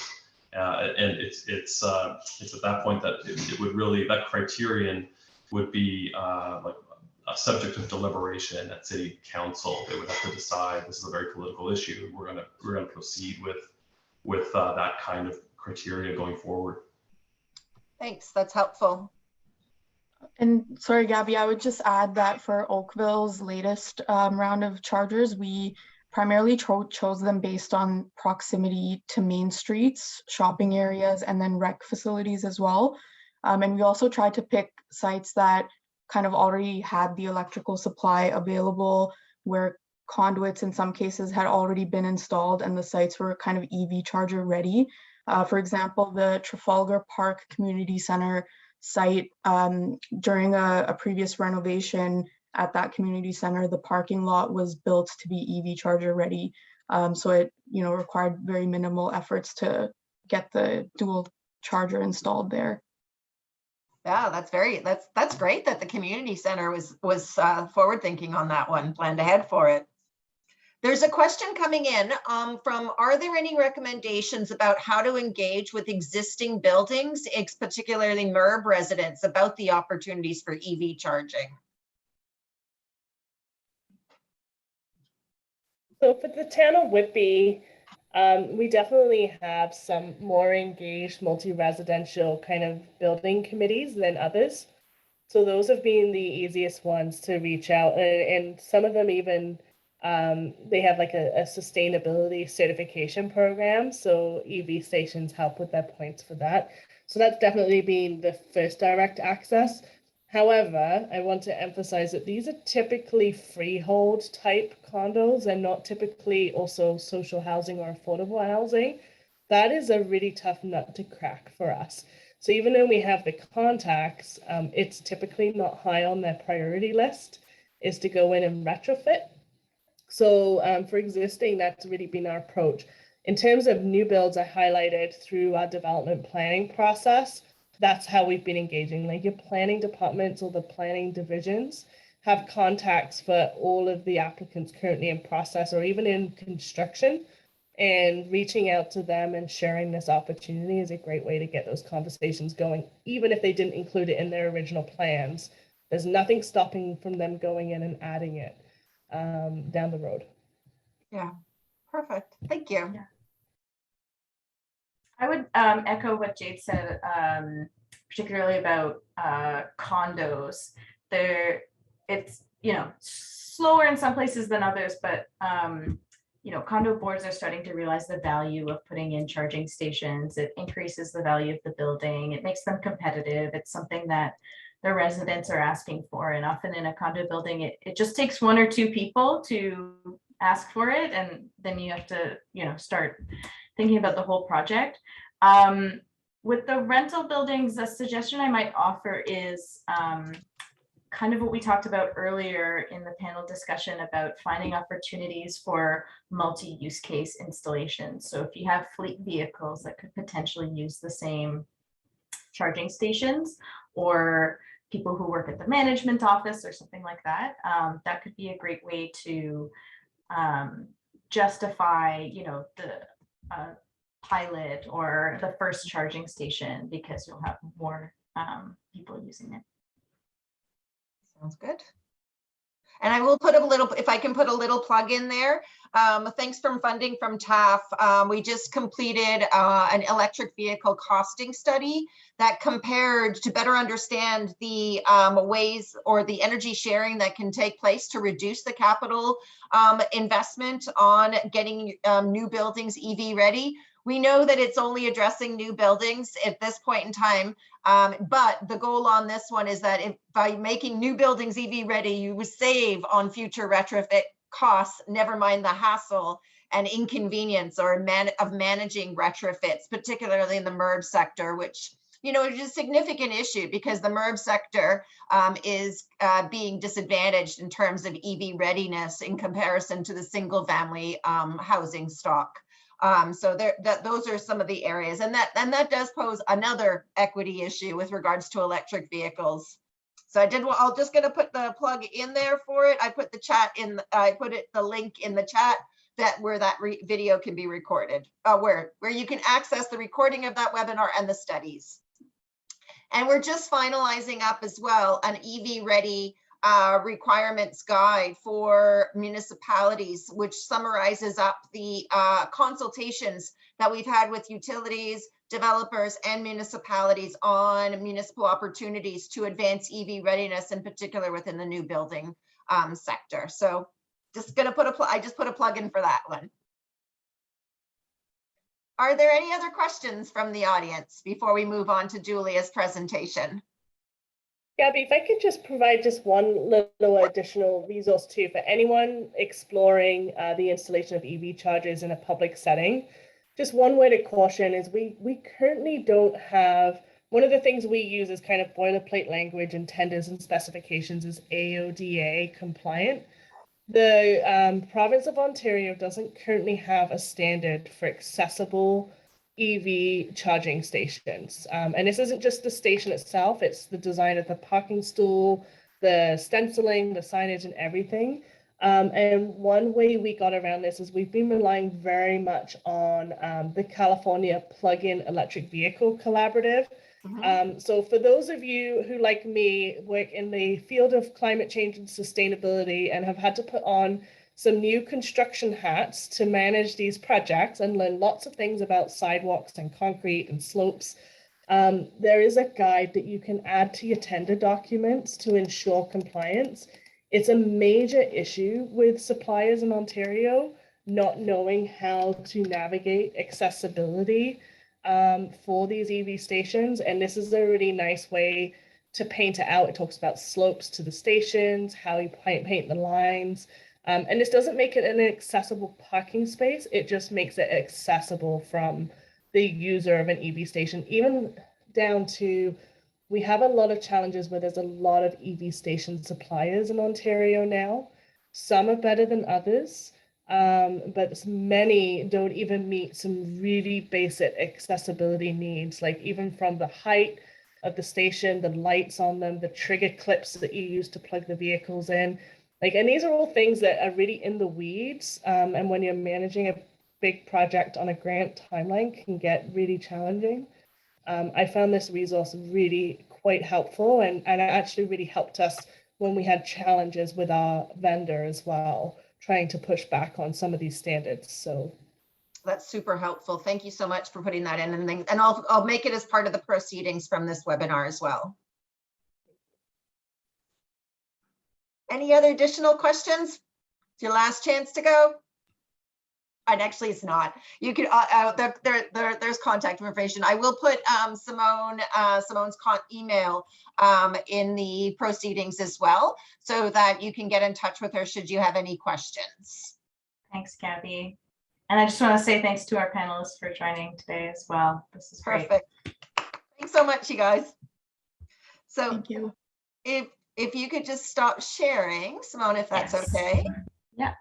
And it's at that point that it would really, that criterion would be like a subject of deliberation at city council. They would have to decide, this is a very political issue. We're gonna proceed with that kind of criteria going forward. Thanks, that's helpful. And sorry, Gabby, I would just add that for Oakville's latest round of chargers, we primarily chose them based on proximity to main streets, shopping areas, and then rec facilities as well. And we also tried to pick sites that kind of already had the electrical supply available, where conduits in some cases had already been installed and the sites were kind of EV charger ready. For example, the Trafalgar Park Community Center site, during a previous renovation at that community center, the parking lot was built to be EV charger ready. So it, you know, required very minimal efforts to get the dual charger installed there. Yeah, that's great that the community center was forward thinking on that one, planned ahead for it. There's a question coming in from, are there any recommendations about how to engage with existing buildings, particularly MERB residents, about the opportunities for EV charging? So for the town of Whitby, we definitely have some more engaged multi-residential kind of building committees than others. So those have been the easiest ones to reach out, and some of them even they have like a sustainability certification program. So EV stations help with their points for that. So that's definitely been the first direct access. However, I want to emphasize that these are typically freehold type condos and not typically also social housing or affordable housing. That is a really tough nut to crack for us. So even though we have the contacts, it's typically not high on their priority list is to go in and retrofit. So for existing, that's really been our approach. In terms of new builds, I highlighted through our development planning process, that's how we've been engaging. Like your planning departments or the planning divisions have contacts for all of the applicants currently in process or even in construction, and reaching out to them and sharing this opportunity is a great way to get those conversations going, even if they didn't include it in their original plans. There's nothing stopping from them going in and adding it down the road. Yeah, perfect. Thank you. Yeah. I would echo what Jade said, particularly about condos. It's slower in some places than others, but condo boards are starting to realize the value of putting in charging stations. It increases the value of the building. It makes them competitive. It's something that the residents are asking for, and often in a condo building, it just takes one or two people to ask for it, and then you have to start thinking about the whole project. With the rental buildings, a suggestion I might offer is kind of what we talked about earlier in the panel discussion about finding opportunities for multi-use case installations. So if you have fleet vehicles that could potentially use the same charging stations, or people who work at the management office or something like that, that could be a great way to justify, the pilot or the first charging station, because you'll have more people using it. Sounds good. And I will put a little, if I can put a little plug in there. Thanks from funding from TAF. We just completed an electric vehicle costing study that compared to better understand the ways or the energy sharing that can take place to reduce the capital investment on getting new buildings EV ready. We know that it's only addressing new buildings at this point in time, but the goal on this one is that by making new buildings EV ready, you would save on future retrofit costs, never mind the hassle and inconvenience of managing retrofits, particularly in the MERB sector, which is a significant issue because the MERB sector is being disadvantaged in terms of EV readiness in comparison to the single family housing stock. So those are some of the areas, and that does pose another equity issue with regards to electric vehicles. So I'm just going to put the plug in there for it. I put the link in the chat where that video can be recorded, where you can access the recording of that webinar and the studies. And we're just finalizing up as well an EV ready requirements guide for municipalities, which summarizes up the consultations that we've had with utilities, developers, and municipalities on municipal opportunities to advance EV readiness, in particular within the new building sector. So just gonna I just put a plug in for that one. Are there any other questions from the audience before we move on to Julia's presentation? Gabby, if I could just provide just one little additional resource too for anyone exploring the installation of EV chargers in a public setting. Just one word of caution is we currently don't have, one of the things we use as kind of boilerplate language and tenders and specifications is AODA compliant. The province of Ontario doesn't currently have a standard for accessible EV charging stations. And this isn't just the station itself, it's the design of the parking stool, the stenciling, the signage, and everything. And one way we got around this is we've been relying very much on the California Plug-in Electric Vehicle Collaborative. So for those of you who, like me, work in the field of climate change and sustainability and have had to put on some new construction hats to manage these projects and learn lots of things about sidewalks and concrete and slopes, there is a guide that you can add to your tender documents to ensure compliance. It's a major issue with suppliers in Ontario not knowing how to navigate accessibility for these EV stations. And this is a really nice way to paint it out. It talks about slopes to the stations, how you paint the lines. And this doesn't make it an accessible parking space. It just makes it accessible from the user of an EV station. Even down to we have a lot of challenges where there's a lot of EV station suppliers in Ontario now. Some are better than others, but many don't even meet some really basic accessibility needs, like even from the height of the station, the lights on them, the trigger clips that you use to plug the vehicles in. Like, and these are all things that are really in the weeds. And when you're managing a big project on a grant timeline can get really challenging. I found this resource really quite helpful, and it actually really helped us when we had challenges with our vendor as well, trying to push back on some of these standards. So that's super helpful. Thank you so much for putting that in, and I'll make it as part of the proceedings from this webinar as well. Any other additional questions? It's your last chance to go. And actually, it's not. You can there's contact information. I will put Simone's email in the proceedings as well, so that you can get in touch with her should you have any questions. Thanks, Gabby. And I just want to say thanks to our panelists for joining today as well. This is great. Perfect. Thanks so much, you guys. So Thank you. If you could just stop sharing, Simone, if that's Yes. okay. Yeah.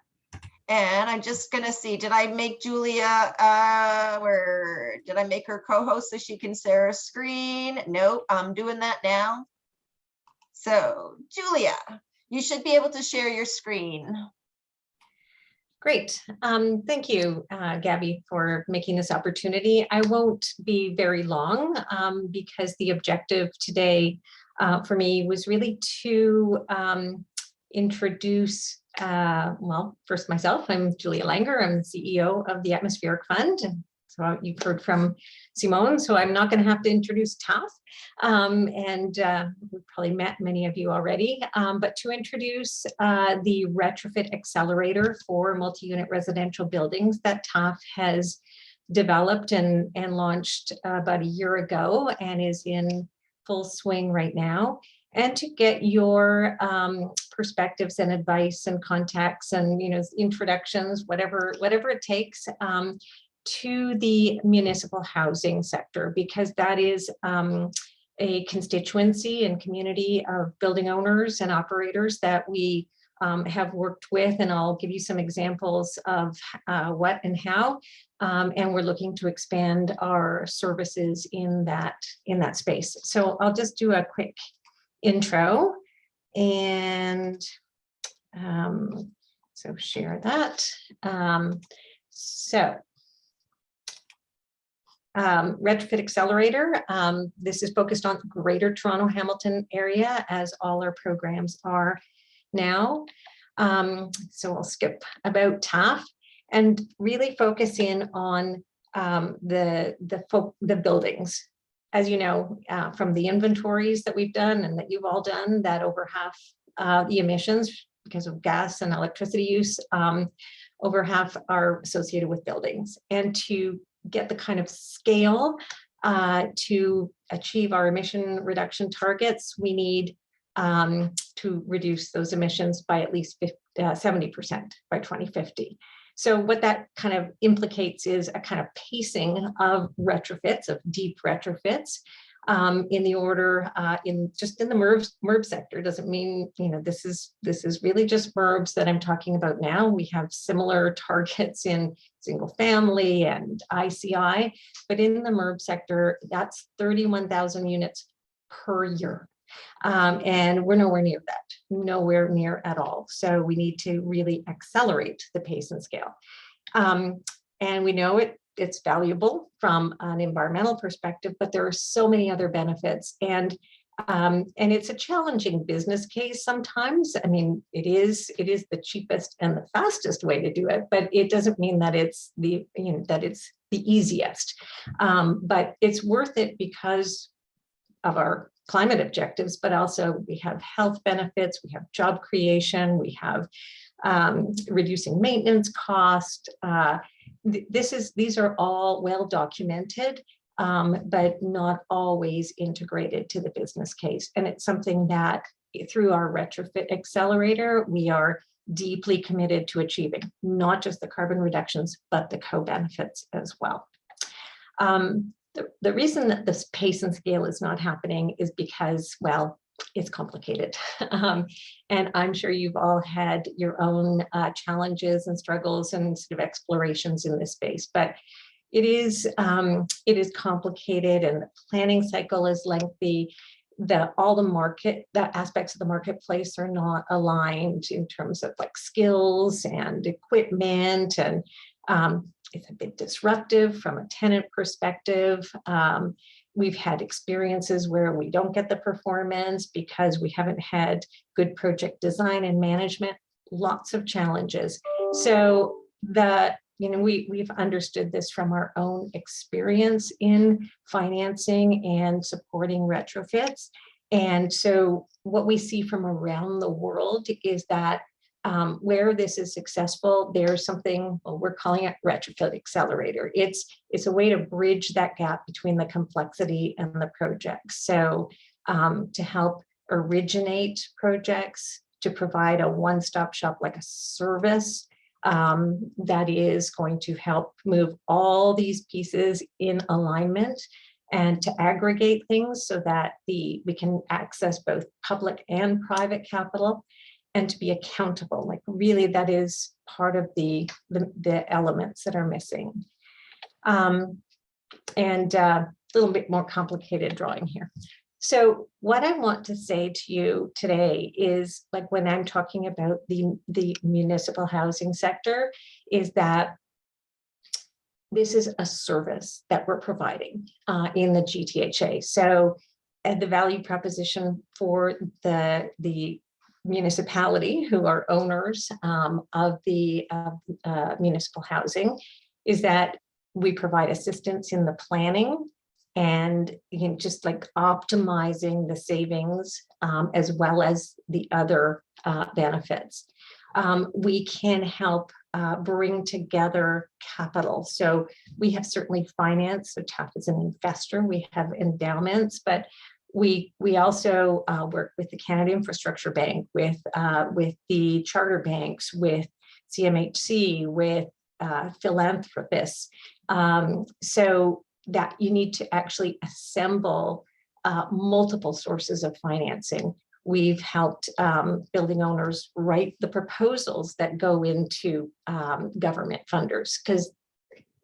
And I'm just gonna see, did I make Julia, did I make her co-host so she can share a screen? Nope, I'm doing that now. So Julia, you should be able to share your screen. Great. Thank you, Gabby, for making this opportunity. I won't be very long because the objective today for me was really to introduce, well, first myself. I'm Julia Langer. I'm the CEO of the Atmospheric Fund. And so you've heard from Simone, so I'm not going to have to introduce TAF. We've probably met many of you already, but to introduce the Retrofit Accelerator for multi-unit residential buildings that TAF has developed and launched about a year ago and is in full swing right now. And to get your perspectives and advice and contacts and introductions, whatever it takes, to the municipal housing sector, because that is a constituency and community of building owners and operators that we have worked with, and I'll give you some examples of what and how, and we're looking to expand our services in that space. So I'll just do a quick intro and so share that. Retrofit Accelerator. This is focused on Greater Toronto Hamilton area, as all our programs are now. So I'll skip about TAF and really focus in on the buildings. As you know, from the inventories that we've done and that you've all done, that over half the emissions because of gas and electricity use, over half are associated with buildings. And to get the kind of scale to achieve our emission reduction targets, we need to reduce those emissions by at least 70% by 2050. So what that kind of implicates is a kind of pacing of retrofits, of deep retrofits, in the order, just in the MERB sector. Doesn't mean, this is really just MERBs that I'm talking about now. We have similar targets in single family and ICI, but in the MERB sector, that's 31,000 units per year. And we're nowhere near that, nowhere near at all. So we need to really accelerate the pace and scale. And we know it's valuable from an environmental perspective, but there are so many other benefits. And it's a challenging business case sometimes. I mean, it is the cheapest and the fastest way to do it, but it doesn't mean that it's the easiest. But it's worth it because of our climate objectives, but also we have health benefits, we have job creation, we have reducing maintenance cost. These are all well documented, but not always integrated to the business case. And it's something that through our Retrofit Accelerator, we are deeply committed to achieving, not just the carbon reductions, but the co-benefits as well. The reason that this pace and scale is not happening is because, well, it's complicated. And I'm sure you've all had your own challenges and struggles and sort of explorations in this space, but it is complicated, and the planning cycle is lengthy. All the aspects of the marketplace are not aligned in terms of like skills and equipment, and it's a bit disruptive from a tenant perspective. We've had experiences where we don't get the performance because we haven't had good project design and management, lots of challenges. So we've understood this from our own experience in financing and supporting retrofits. And so what we see from around the world is that where this is successful, there's something, well, we're calling it Retrofit Accelerator. It's a way to bridge that gap between the complexity and the projects. So to help originate projects, to provide a one-stop shop, like a service that is going to help move all these pieces in alignment, and to aggregate things so that we can access both public and private capital, and to be accountable. Like really, that is part of the elements that are missing. And a little bit more complicated drawing here. So what I want to say to you today is, like when I'm talking about the municipal housing sector, is that this is a service that we're providing in the GTHA. So the value proposition for the municipality, who are owners of the municipal housing, is that we provide assistance in the planning and just like optimizing the savings as well as the other benefits. We can help bring together capital. So we have certainly finance, so TAF is an investor, we have endowments, but we also work with the Canada Infrastructure Bank, with the charter banks, with CMHC, with philanthropists. So that you need to actually assemble multiple sources of financing. We've helped building owners write the proposals that go into government funders, because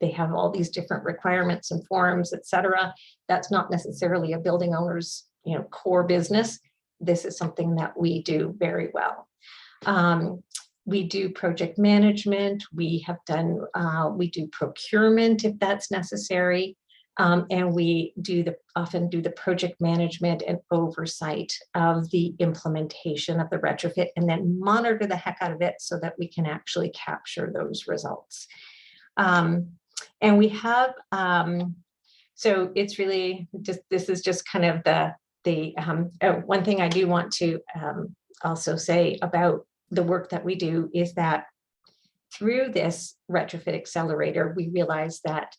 they have all these different requirements and forms, et cetera. That's not necessarily a building owner's core business. This is something that we do very well. We do project management. We do procurement if that's necessary. And we often do the project management and oversight of the implementation of the retrofit, and then monitor the heck out of it so that we can actually capture those results. And we have, so it's really just, this is just kind of one thing I do want to also say about the work that we do is that through this Retrofit Accelerator, we realize that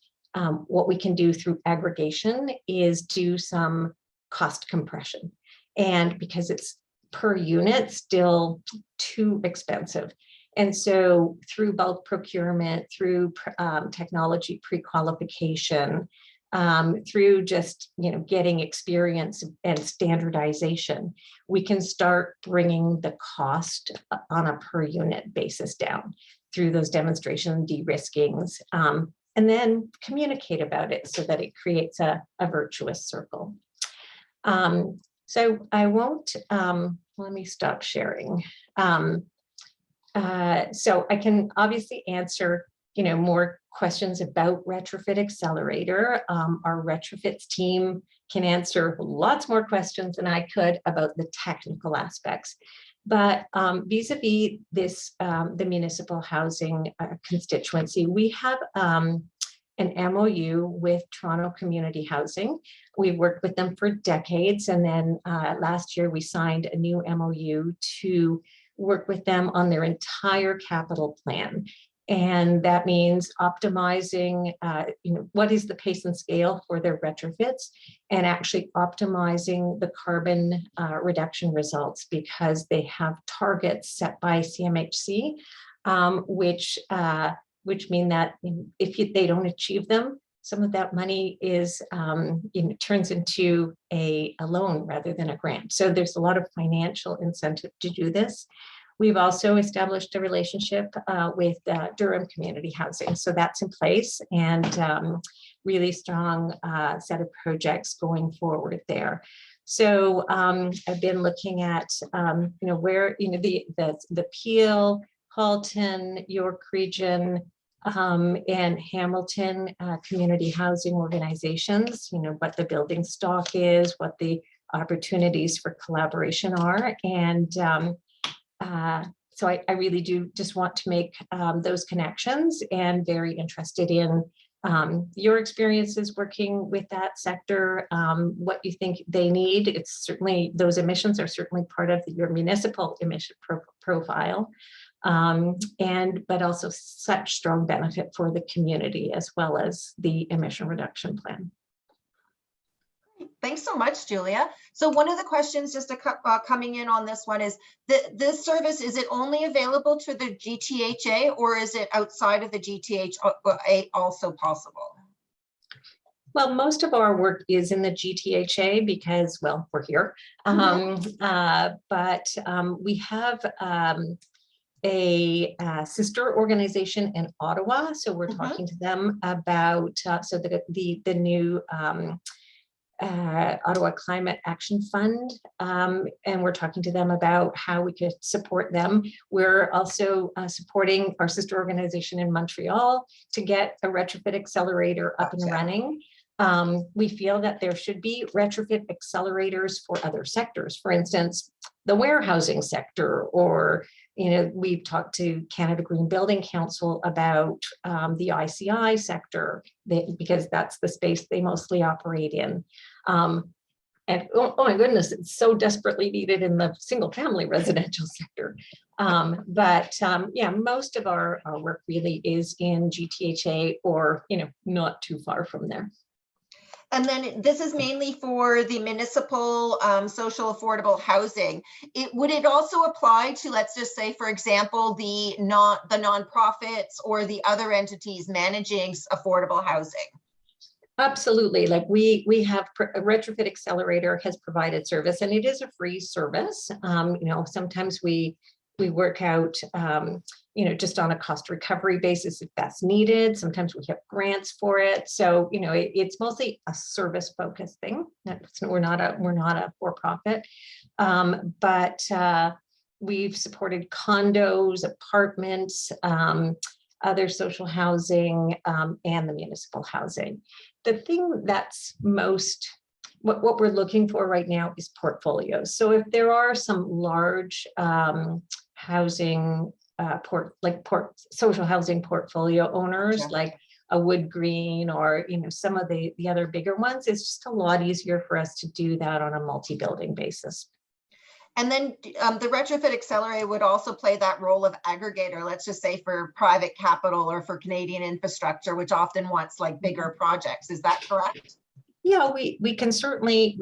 what we can do through aggregation is do some cost compression. And because it's per unit, still too expensive. And so through bulk procurement, through technology pre-qualification, through just getting experience and standardization, we can start bringing the cost on a per unit basis down through those demonstration de-riskings, and then communicate about it so that it creates a virtuous circle. So I won't, let me stop sharing. So I can obviously answer more questions about Retrofit Accelerator. Our retrofits team can answer lots more questions than I could about the technical aspects. But vis-a-vis this, the municipal housing constituency, we have an MOU with Toronto Community Housing. We've worked with them for decades. And then last year we signed a new MOU to work with them on their entire capital plan. And that means optimizing, what is the pace and scale for their retrofits, and actually optimizing the carbon reduction results, because they have targets set by CMHC, which mean that if they don't achieve them, some of that money is turns into a loan rather than a grant. So there's a lot of financial incentive to do this. We've also established a relationship with Durham Community Housing. So that's in place, and really strong set of projects going forward there. So I've been looking at, where, the Peel, Halton, York Region, and Hamilton community housing organizations, what the building stock is, what the opportunities for collaboration are. And so I really do just want to make those connections, and very interested in your experiences working with that sector, what you think they need. It's certainly, those emissions are certainly part of your municipal emission profile. But also such strong benefit for the community as well as the emission reduction plan. Thanks so much, Julia. So one of the questions just coming in on this one is, this service, is it only available to the GTHA, or is it outside of the GTHA also possible? Well, most of our work is in the GTHA because, well, we're here. But we have a sister organization in Ottawa. So we're talking to them about, so the new Ottawa Climate Action Fund, and we're talking to them about how we could support them. We're also supporting our sister organization in Montreal to get a retrofit accelerator up and running. We feel that there should be retrofit accelerators for other sectors, for instance, the warehousing sector, or we've talked to Canada Green Building Council about the ICI sector, because that's the space they mostly operate in. And oh my goodness, it's so desperately needed in the single family residential sector. Yeah, most of our work really is in GTHA, or not too far from there. And then this is mainly for the municipal social affordable housing. Would it also apply to, let's just say, for example, the nonprofits or the other entities managing affordable housing? Absolutely. Like we have a Retrofit Accelerator has provided service, and it is a free service. Sometimes we work out, just on a cost recovery basis if that's needed. Sometimes we have grants for it. So, it's mostly a service focused thing. We're not a for-profit, but we've supported condos, apartments, other social housing, and the municipal housing. The thing that's what we're looking for right now is portfolios. So if there are some large housing social housing portfolio owners, like a Wood Green, or some of the other bigger ones, it's just a lot easier for us to do that on a multi-building basis. And then the Retrofit Accelerator would also play that role of aggregator, let's just say for private capital or for Canadian infrastructure, which often wants like bigger projects. Is that correct? Yeah, we can certainly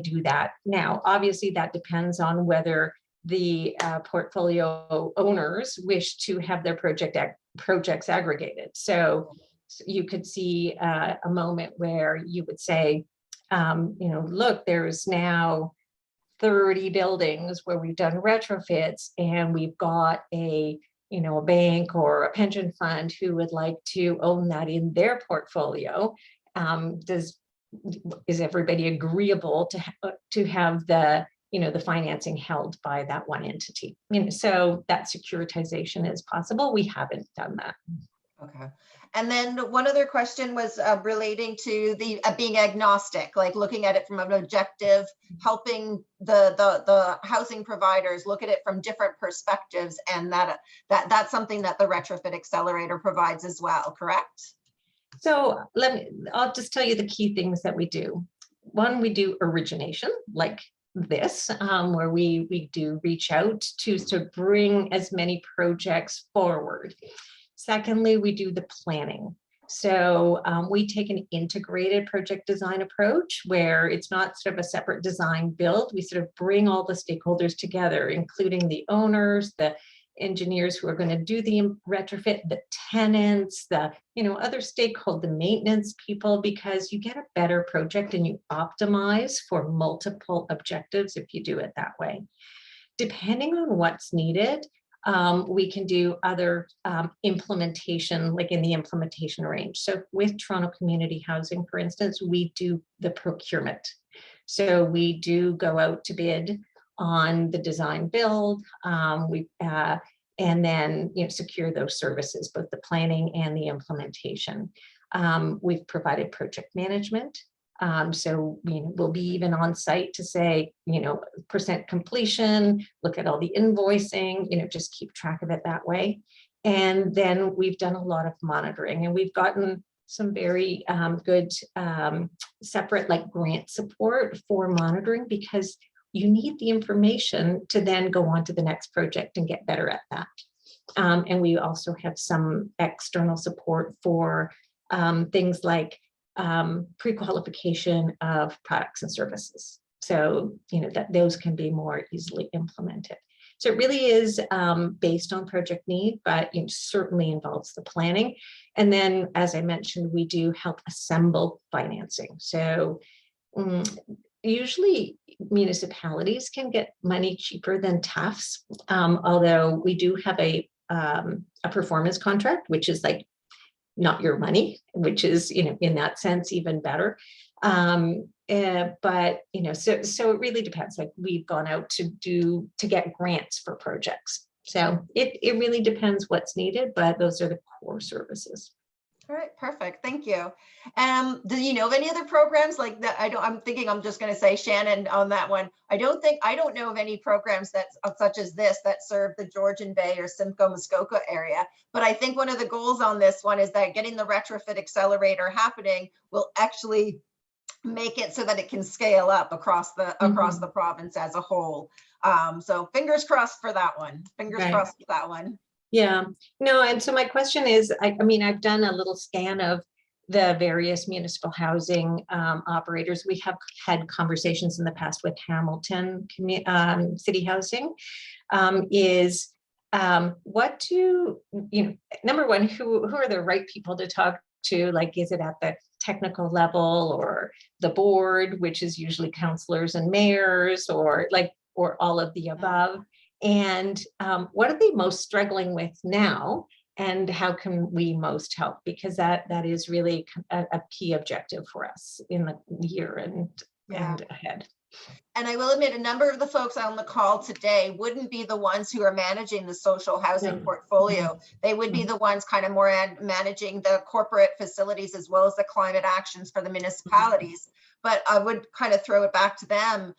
do that. Now, obviously, that depends on whether the portfolio owners wish to have their projects aggregated. So you could see a moment where you would say, look, there's now 30 buildings where we've done retrofits, and we've got a bank or a pension fund who would like to own that in their portfolio. Is everybody agreeable to have the financing held by that one entity? So that securitization is possible. We haven't done that. Okay. And then one other question was relating to the being agnostic, like looking at it from an objective, helping the housing providers look at it from different perspectives, and that's something that the Retrofit Accelerator provides as well, correct? So I'll just tell you the key things that we do. One, we do origination, like this, where we do reach out to bring as many projects forward. Secondly, we do the planning. So we take an integrated project design approach, where it's not sort of a separate design build. We sort of bring all the stakeholders together, including the owners, the engineers who are going to do the retrofit, the tenants, the, other stakeholder, the maintenance people, because you get a better project and you optimize for multiple objectives if you do it that way. Depending on what's needed, we can do other implementation, like in the implementation range. So with Toronto Community Housing, for instance, we do the procurement. So we do go out to bid on the design build, and then secure those services, both the planning and the implementation. We've provided project management. So we'll be even on site to say, percent completion, look at all the invoicing, just keep track of it that way. And then we've done a lot of monitoring, and we've gotten some very good separate like grant support for monitoring, because you need the information to then go on to the next project and get better at that. And we also have some external support for things like pre-qualification of products and services. So, that those can be more easily implemented. So it really is based on project need, but it certainly involves the planning. And then, as I mentioned, we do help assemble financing. So usually municipalities can get money cheaper than TAFs, although we do have a performance contract, which is like not your money, which is, in that sense, even better. But, so it really depends. Like we've gone out to get grants for projects. So it really depends what's needed, but those are the core services. All right, perfect. Thank you. Do you know of any other programs like that? I'm thinking I'm just going to say Shannon on that one. I don't know of any programs that such as this that serve the Georgian Bay or Simcoe Muskoka area. But I think one of the goals on this one is that getting the retrofit accelerator happening will actually make it so that it can scale up across the province as a whole. So fingers crossed for that one. Fingers crossed for that one. Yeah, no, and so my question is, I mean, I've done a little scan of the various municipal housing operators. We have had conversations in the past with Hamilton City Housing. What do, number one, who are the right people to talk to? Like, is it at the technical level or the board, which is usually councillors and mayors, or all of the above? And what are they most struggling with now, and how can we most help? Because that is really a key objective for us in the year and ahead. And I will admit, a number of the folks on the call today wouldn't be the ones who are managing the social housing portfolio. They would be the ones kind of more managing the corporate facilities as well as the climate actions for the municipalities. But I would kind of throw it back to them.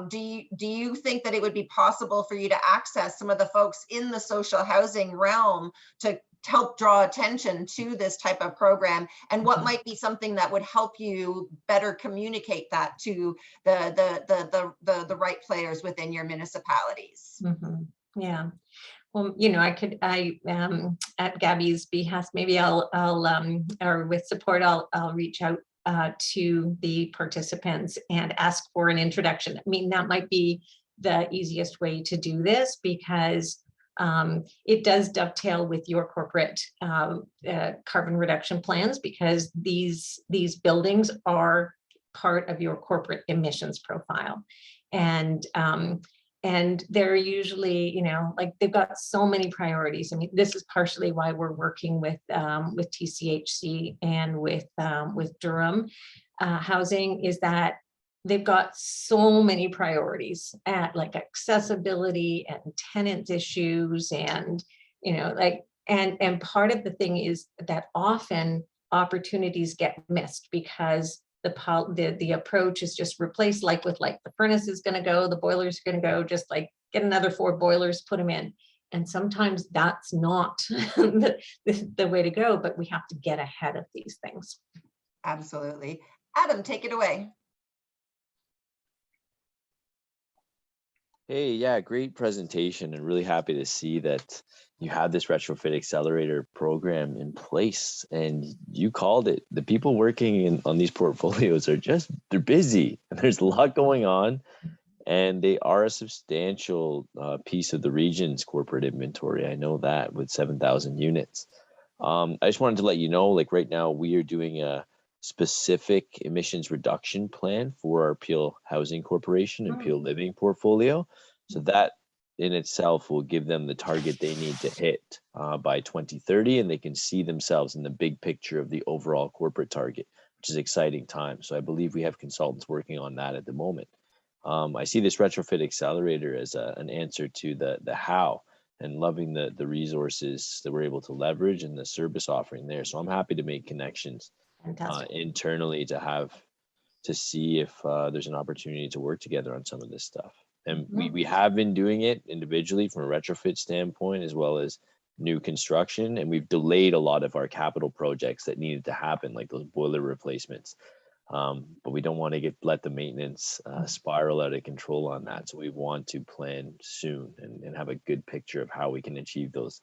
Do you think that it would be possible for you to access some of the folks in the social housing realm to help draw attention to this type of program, and what might be something that would help you better communicate that to the right players within your municipalities? Yeah, well, I at Gabby's behest, maybe I'll or with support, I'll reach out to the participants and ask for an introduction. I mean, that might be the easiest way to do this, because it does dovetail with your corporate carbon reduction plans, because these buildings are part of your corporate emissions profile. And they're usually, like they've got so many priorities. I mean, this is partially why we're working with TCHC and with Durham Housing, is that they've got so many priorities at like accessibility and tenant issues, and and part of the thing is that often opportunities get missed because the approach is just replace like with like. The furnace is going to go, the boiler's going to go, just like get another 4 boilers, put them in. And sometimes that's not the way to go, but we have to get ahead of these things. Absolutely. Adam, take it away. Hey, yeah, great presentation, and really happy to see that you have this retrofit accelerator program in place, and you called it. The people working on these portfolios are they're busy, and there's a lot going on. and they are a substantial piece of the region's corporate inventory. I know that, with 7,000 units. I just wanted to let you know, like right now we are doing a specific emissions reduction plan for our Peel Housing Corporation and Peel Living portfolio. So that in itself will give them the target they need to hit by 2030, and they can see themselves in the big picture of the overall corporate target, which is exciting time. So I believe we have consultants working on that at the moment. I see this retrofit accelerator as an answer to the how, and loving the resources that we're able to leverage and the service offering there. So I'm happy to make connections internally to see if there's an opportunity to work together on some of this stuff. And we have been doing it individually from a retrofit standpoint, as well as new construction. And we've delayed a lot of our capital projects that needed to happen, like those boiler replacements. But we don't want to let the maintenance spiral out of control on that. So we want to plan soon and have a good picture of how we can achieve those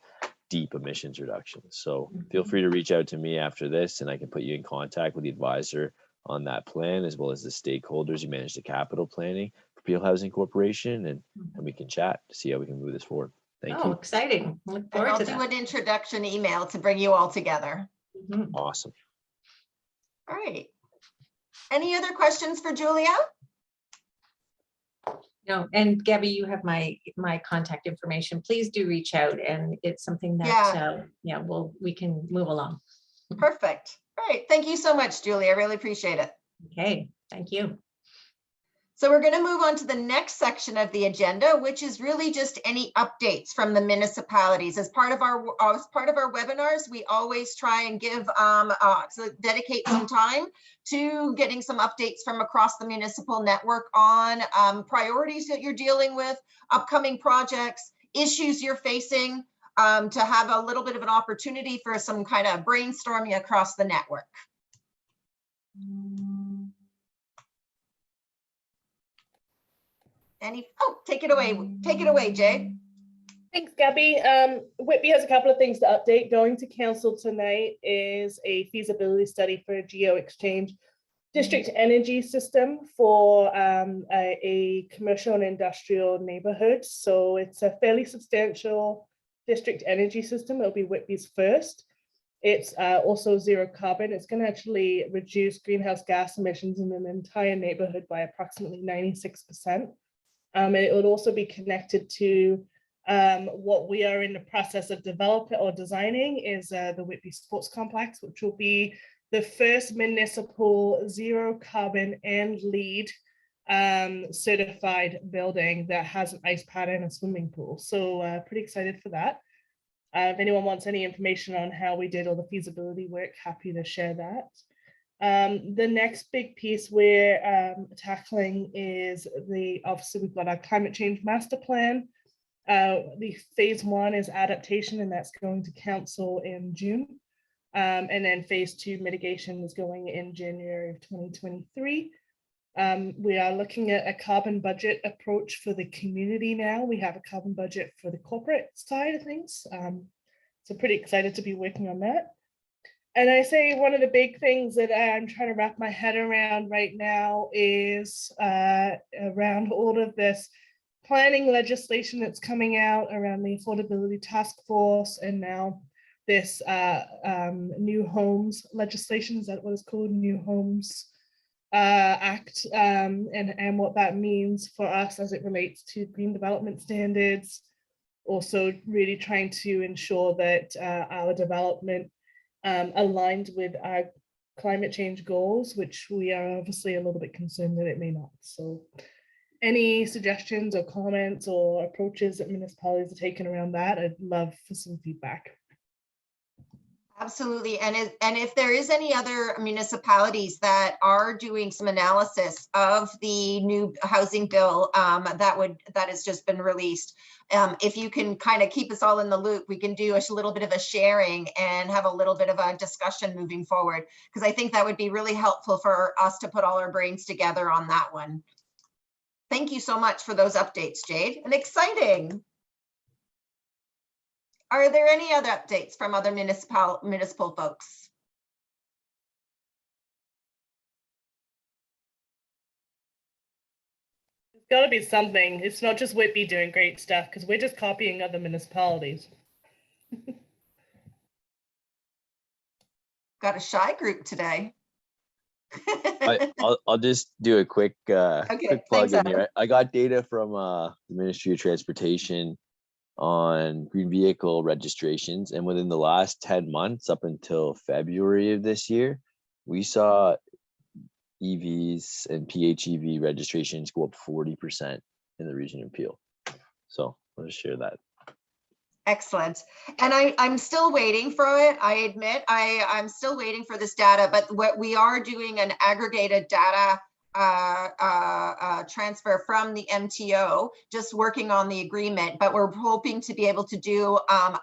deep emissions reductions. So feel free to reach out to me after this, and I can put you in contact with the advisor on that plan, as well as the stakeholders who manage the capital planning for Peel Housing Corporation, and we can chat to see how we can move this forward. Thank you. Exciting. Look And forward I'll to do that. an introduction email to bring you all together. Awesome. All right. Any other questions for Julia? No, and Gabby, you have my contact information. Please do reach out, and it's something that we can move along. Perfect. All right. Thank you so much, Julia. I really appreciate it. Okay, thank you. So we're going to move on to the next section of the agenda, which is really just any updates from the municipalities. As part of our webinars, we always try and dedicate some time to getting some updates from across the municipal network on priorities that you're dealing with, upcoming projects, issues you're facing, to have a little bit of an opportunity for some kind of brainstorming across the network. Take it away, Jay. Thanks, Gabby. Whitby has a couple of things to update. Going to council tonight is a feasibility study for a geo-exchange district energy system for a commercial and industrial neighborhood. So it's a fairly substantial district energy system. It'll be Whitby's first. It's also zero carbon. It's going to actually reduce greenhouse gas emissions in an entire neighborhood by approximately 96%. And it would also be connected to what we are in the process of developing or designing is the Whitby Sports Complex, which will be the first municipal zero carbon and LEED certified building that has an ice pad and a swimming pool. So pretty excited for that. If anyone wants any information on how we did all the feasibility work, happy to share that. The next big piece we're tackling is obviously we've got our climate change master plan. The phase 1 is adaptation, and that's going to council in June. And then phase 2 mitigation is going in January of 2023. We are looking at a carbon budget approach for the community now. We have a carbon budget for the corporate side of things. So pretty excited to be working on that. And I say one of the big things that I'm trying to wrap my head around right now is around all of this planning legislation that's coming out around the Affordability Task Force, and now this new homes legislation. Is that what it's called? New Homes Act, and what that means for us as it relates to green development standards. Also really trying to ensure that our development aligned with our climate change goals, which we are obviously a little bit concerned that it may not. So any suggestions or comments or approaches that municipalities are taking around that, I'd love for some feedback. Absolutely. And if there is any other municipalities that are doing some analysis of the new housing bill that has just been released, if you can kind of keep us all in the loop, we can do a little bit of a sharing and have a little bit of a discussion moving forward, because I think that would be really helpful for us to put all our brains together on that one. Thank you so much for those updates, Jade, and exciting. Are there any other updates from other municipal folks? Got to be something. It's not just Whitby doing great stuff, because we're just copying other municipalities. Got a shy group today. I'll just do a quick quick plug thanks, in Adam. here. I got data from the Ministry of Transportation on green vehicle registrations, and within the last 10 months up until February of this year, we saw EVs and PHEV registrations go up 40% in the region of Peel. So I'll just share that. Excellent. And I'm still waiting for it. I admit I'm still waiting for this data, but what we are doing an aggregated data transfer from the MTO, just working on the agreement, but we're hoping to be able to do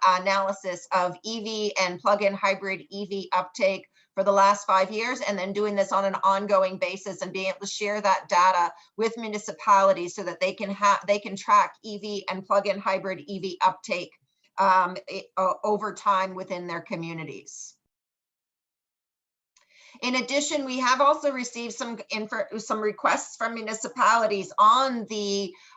analysis of EV and plug-in hybrid EV uptake for the last 5 years, and then doing this on an ongoing basis and being able to share that data with municipalities so that they can track EV and plug-in hybrid EV uptake over time within their communities. In addition, we have also received some requests from municipalities on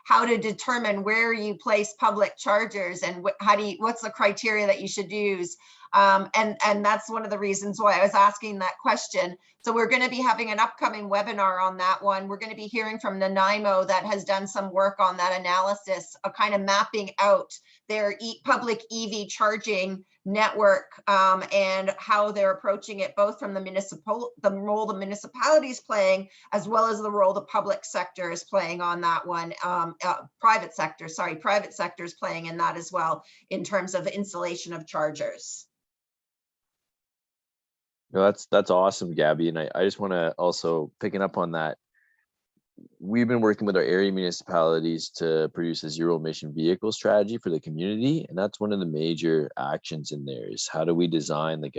how to determine where you place public chargers and what's the criteria that you should use. And that's one of the reasons why I was asking that question. So we're going to be having an upcoming webinar on that one. We're going to be hearing from Nanaimo that has done some work on that analysis of kind of mapping out their public EV charging network and how they're approaching it, both from the role the municipality is playing, as well as the role the public sector is playing on that one. Private sector is playing in that as well in terms of installation of chargers. No, that's awesome, Gabby. And I just want to also, picking up on that, we've been working with our area municipalities to produce a zero emission vehicle strategy for the community. And that's one of the major actions in there is how do we design like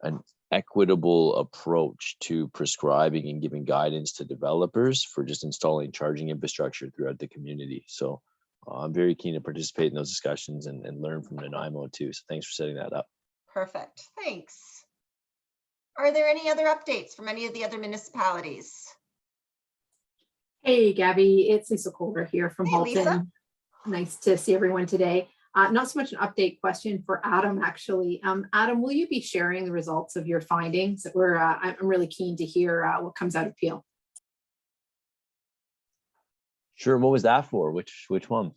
an equitable approach to prescribing and giving guidance to developers for just installing charging infrastructure throughout the community. So I'm very keen to participate in those discussions and learn from Nanaimo too. So thanks for setting that up. Perfect, thanks. Are there any other updates from any of the other municipalities? Hey, Gabby, it's Lisa Colder here from Hey, Halton. Lisa. Nice to see everyone today. Not so much an update question for Adam, actually. Adam, will you be sharing the results of your findings? I'm really keen to hear what comes out of Peel. Sure. What was that for? Which one?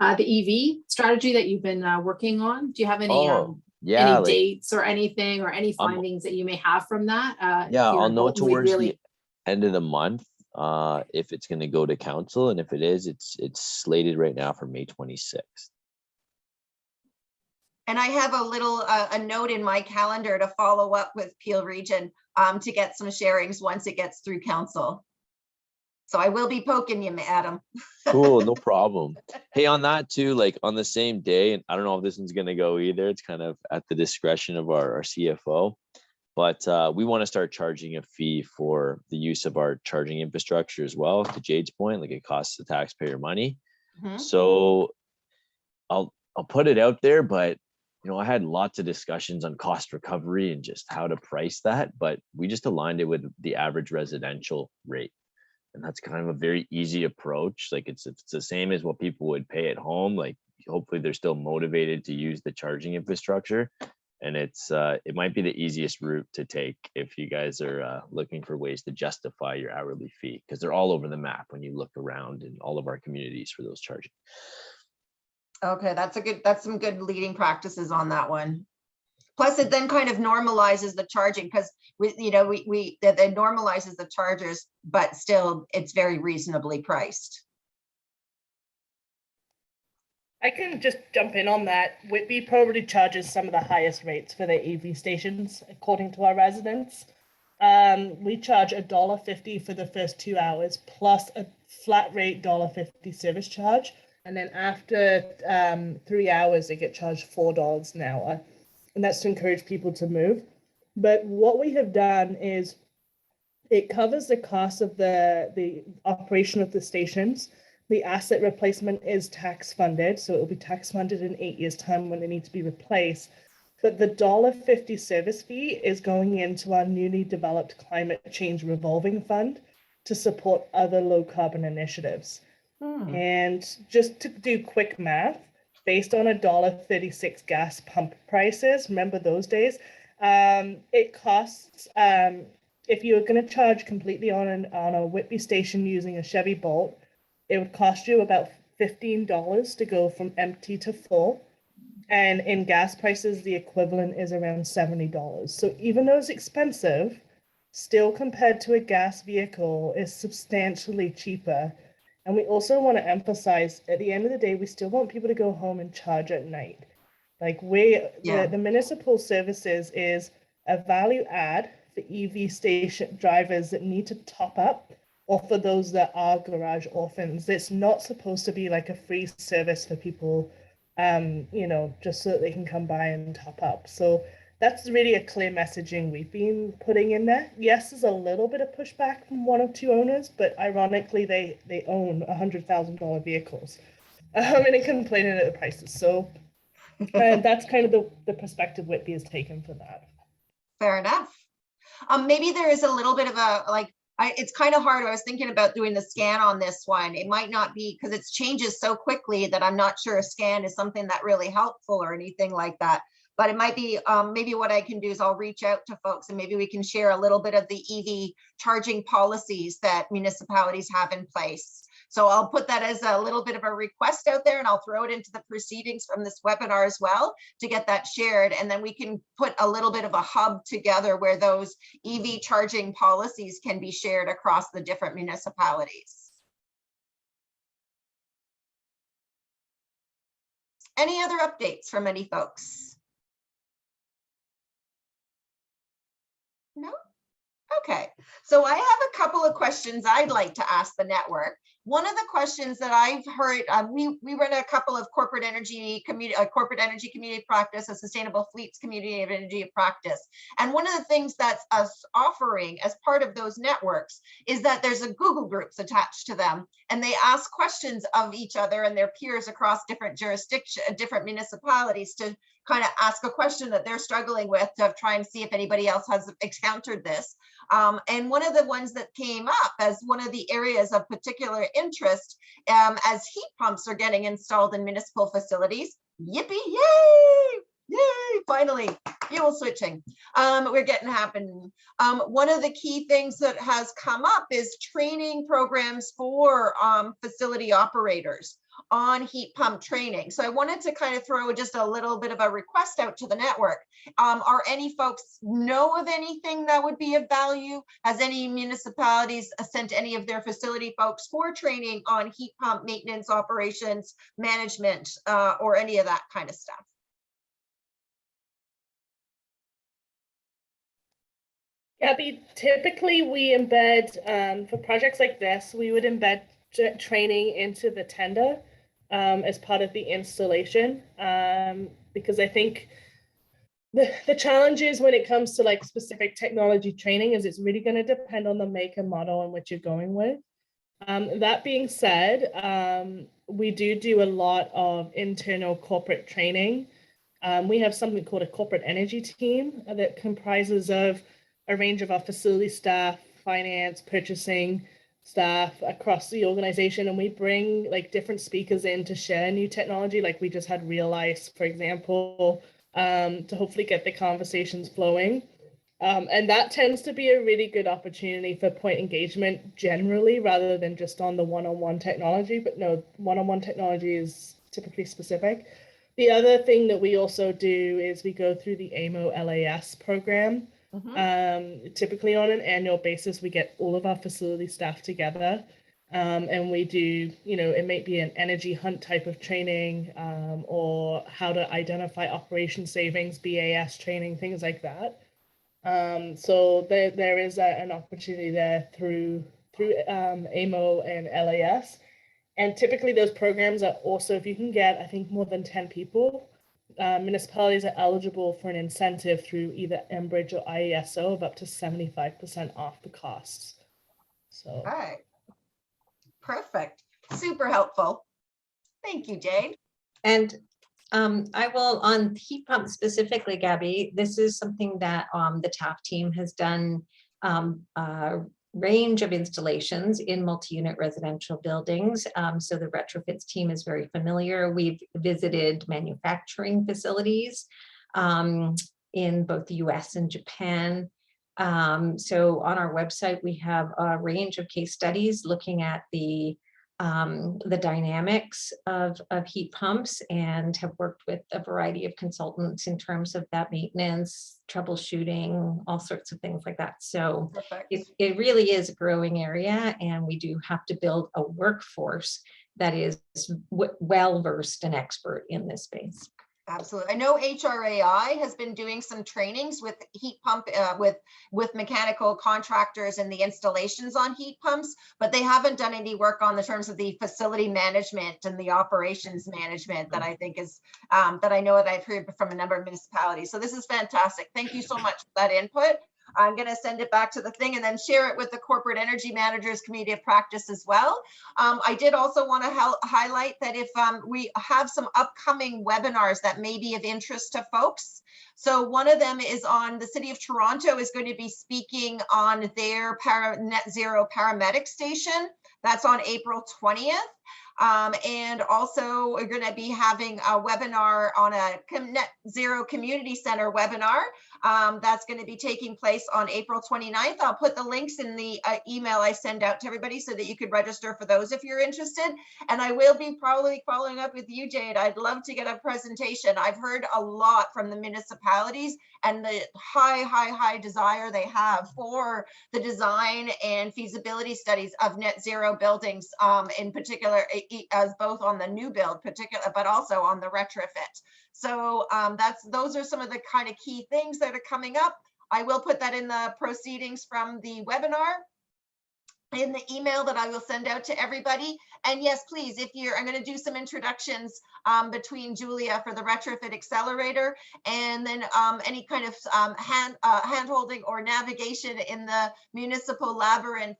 The EV strategy that you've been working on. Do you have any any dates or anything or any findings that you may have from that? I'll know towards the end of the month if it's going to go to council, and if it is, it's slated right now for May 26th. And I have a little a note in my calendar to follow up with Peel Region to get some sharings once it gets through council. So I will be poking you, Adam. Cool, no problem. Hey, on that too, like on the same day, and I don't know if this one's going to go either. It's kind of at the discretion of our CFO, but we want to start charging a fee for the use of our charging infrastructure as well. To Jade's point, like it costs the taxpayer money. Mm-hmm. So I'll put it out there, but I had lots of discussions on cost recovery and just how to price that, but we just aligned it with the average residential rate. And that's kind of a very easy approach. Like it's the same as what people would pay at home. Like hopefully they're still motivated to use the charging infrastructure. And it might be the easiest route to take if you guys are looking for ways to justify your hourly fee, because they're all over the map when you look around in all of our communities for those charging. Okay, that's some good leading practices on that one. Plus, it then kind of normalizes the charging because it normalizes the chargers, but still it's very reasonably priced. I can just jump in on that. Whitby probably charges some of the highest rates for their EV stations, according to our residents. We charge $1.50 for the first 2 hours, plus a flat rate $1.50 service charge. And then after 3 hours, they get charged $4 an hour. And that's to encourage people to move. But what we have done is it covers the cost of the operation of the stations. The asset replacement is tax funded, so it will be tax funded in 8 years' time when they need to be replaced. But the $1.50 service fee is going into our newly developed climate change revolving fund to support other low carbon initiatives. And just to do quick math, based on $1.36 gas pump prices, remember those days, it costs, if you were going to charge completely on a Whitby station using a Chevy Bolt, it would cost you about $15 to go from empty to full. And in gas prices, the equivalent is around $70. So even though it's expensive, still compared to a gas vehicle is substantially cheaper. And we also want to emphasize, at the end of the day, we still want people to go home and charge at night. Like the municipal services is a value add for EV station drivers that need to top up, or for those that are garage orphans. It's not supposed to be like a free service for people, you know, just so that they can come by and top up. So that's really a clear messaging we've been putting in there. Yes, there's a little bit of pushback from one or two owners, but ironically, they own $100,000 vehicles and are complaining at the prices. So that's kind of the perspective Whitby has taken for that. Fair enough. Maybe there is a little bit of a, like, it's kind of hard. I was thinking about doing the scan on this one. It might not be, because it changes so quickly that I'm not sure a scan is something that really helpful or anything like that. But it might be, maybe what I can do is I'll reach out to folks and maybe we can share a little bit of the EV charging policies that municipalities have in place. So I'll put that as a little bit of a request out there, and I'll throw it into the proceedings from this webinar as well to get that shared. And then we can put a little bit of a hub together where those EV charging policies can be shared across the different municipalities. Any other updates from any folks? No? Okay, so I have a couple of questions I'd like to ask the network. One of the questions that I've heard, we run a couple of corporate energy community practice, a sustainable fleets community of energy practice. And one of the things that's us offering as part of those networks is that there's a Google groups attached to them, and they ask questions of each other and their peers across different jurisdictions, different municipalities, to kind of ask a question that they're struggling with to try and see if anybody else has encountered this. And one of the ones that came up as one of the areas of particular interest, as heat pumps are getting installed in municipal facilities, yippee, yay, yay, finally, fuel switching, we're getting happening. One of the key things that has come up is training programs for facility operators on heat pump training. So I wanted to kind of throw just a little bit of a request out to the network. Are any folks know of anything that would be of value? Has any municipalities sent any of their facility folks for training on heat pump maintenance, operations, management, or any of that kind of stuff? Gabby, typically we embed, for projects like this, we would embed training into the tender as part of the installation, because I think the challenge is when it comes to like specific technology training is it's really going to depend on the make and model in which you're going with. That being said, we do a lot of internal corporate training. We have something called a corporate energy team that comprises of a range of our facility staff, finance, purchasing staff across the organization, and we bring like different speakers in to share new technology. Like we just had Real Ice, for example, to hopefully get the conversations flowing. And that tends to be a really good opportunity for point engagement generally, rather than just on the one-on-one technology. But no, one-on-one technology is typically specific. The other thing that we also do is we go through the AMO LAS program. Typically on an annual basis, we get all of our facility staff together, and we do, you know, it may be an energy hunt type of training, or how to identify operation savings, BAS training, things like that. So there is an opportunity there through AMO and LAS. And typically those programs are also, if you can get, I think, more than 10 people, municipalities are eligible for an incentive through either Enbridge or IESO of up to 75% off the costs. So. All right. Perfect. Super helpful. Thank you, Jade. And I will, on heat pumps specifically, Gabby, this is something that the TAF team has done range of installations in multi-unit residential buildings. So the retrofits team is very familiar. We've visited manufacturing facilities in both the US and Japan. So on our website, we have a range of case studies looking at the dynamics of heat pumps, and have worked with a variety of consultants in terms of that maintenance, troubleshooting, all sorts of things like that. So it really is a growing area, and we do have to build a workforce that is well-versed and expert in this space. Absolutely. I know HRAI has been doing some trainings with heat pump, with mechanical contractors and the installations on heat pumps, but they haven't done any work on the terms of the facility management and the operations management that I think is, that I know that I've heard from a number of municipalities. So this is fantastic. Thank you so much for that input. I'm going to send it back to the thing and then share it with the Corporate Energy Managers Committee of Practice as well. I did also want to highlight that if we have some upcoming webinars that may be of interest to folks. So one of them is on the City of Toronto is going to be speaking on their net zero paramedic station. That's on April 20th. And also we're going to be having a webinar on a net zero community center webinar. That's going to be taking place on April 29th. I'll put the links in the email I send out to everybody so that you could register for those if you're interested. And I will be probably following up with you, Jade. I'd love to get a presentation. I've heard a lot from the municipalities and the high desire they have for the design and feasibility studies of net zero buildings, in particular, as both on the new build particular, but also on the retrofit. So those are some of the kind of key things that are coming up. I will put that in the proceedings from the webinar in the email that I will send out to everybody. And yes, please, if you're, I'm going to do some introductions between Julia for the Retrofit Accelerator, and then any kind of hand-holding or navigation in the municipal labyrinth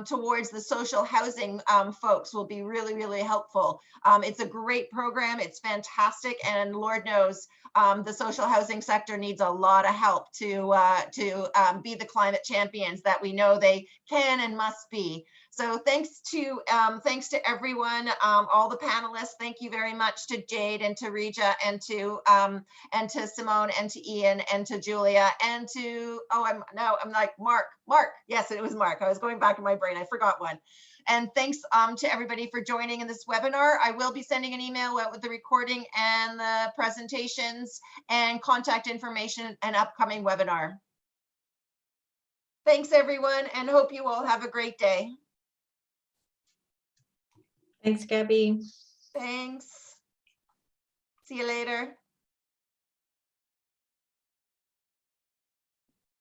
towards the social housing folks will be really helpful. It's a great program. It's fantastic. And Lord knows the social housing sector needs a lot of help to be the climate champions that we know they can and must be. So thanks to everyone, all the panelists. Thank you very much to Jade and to Regia and to Simone and to Ian and to Julia and to, I'm like Mark. Yes, it was Mark. I was going back in my brain. I forgot one. And thanks to everybody for joining in this webinar. I will be sending an email out with the recording and the presentations and contact information and upcoming webinar. Thanks everyone, and hope you all have a great day. Thanks, Gabby. Thanks. See you later.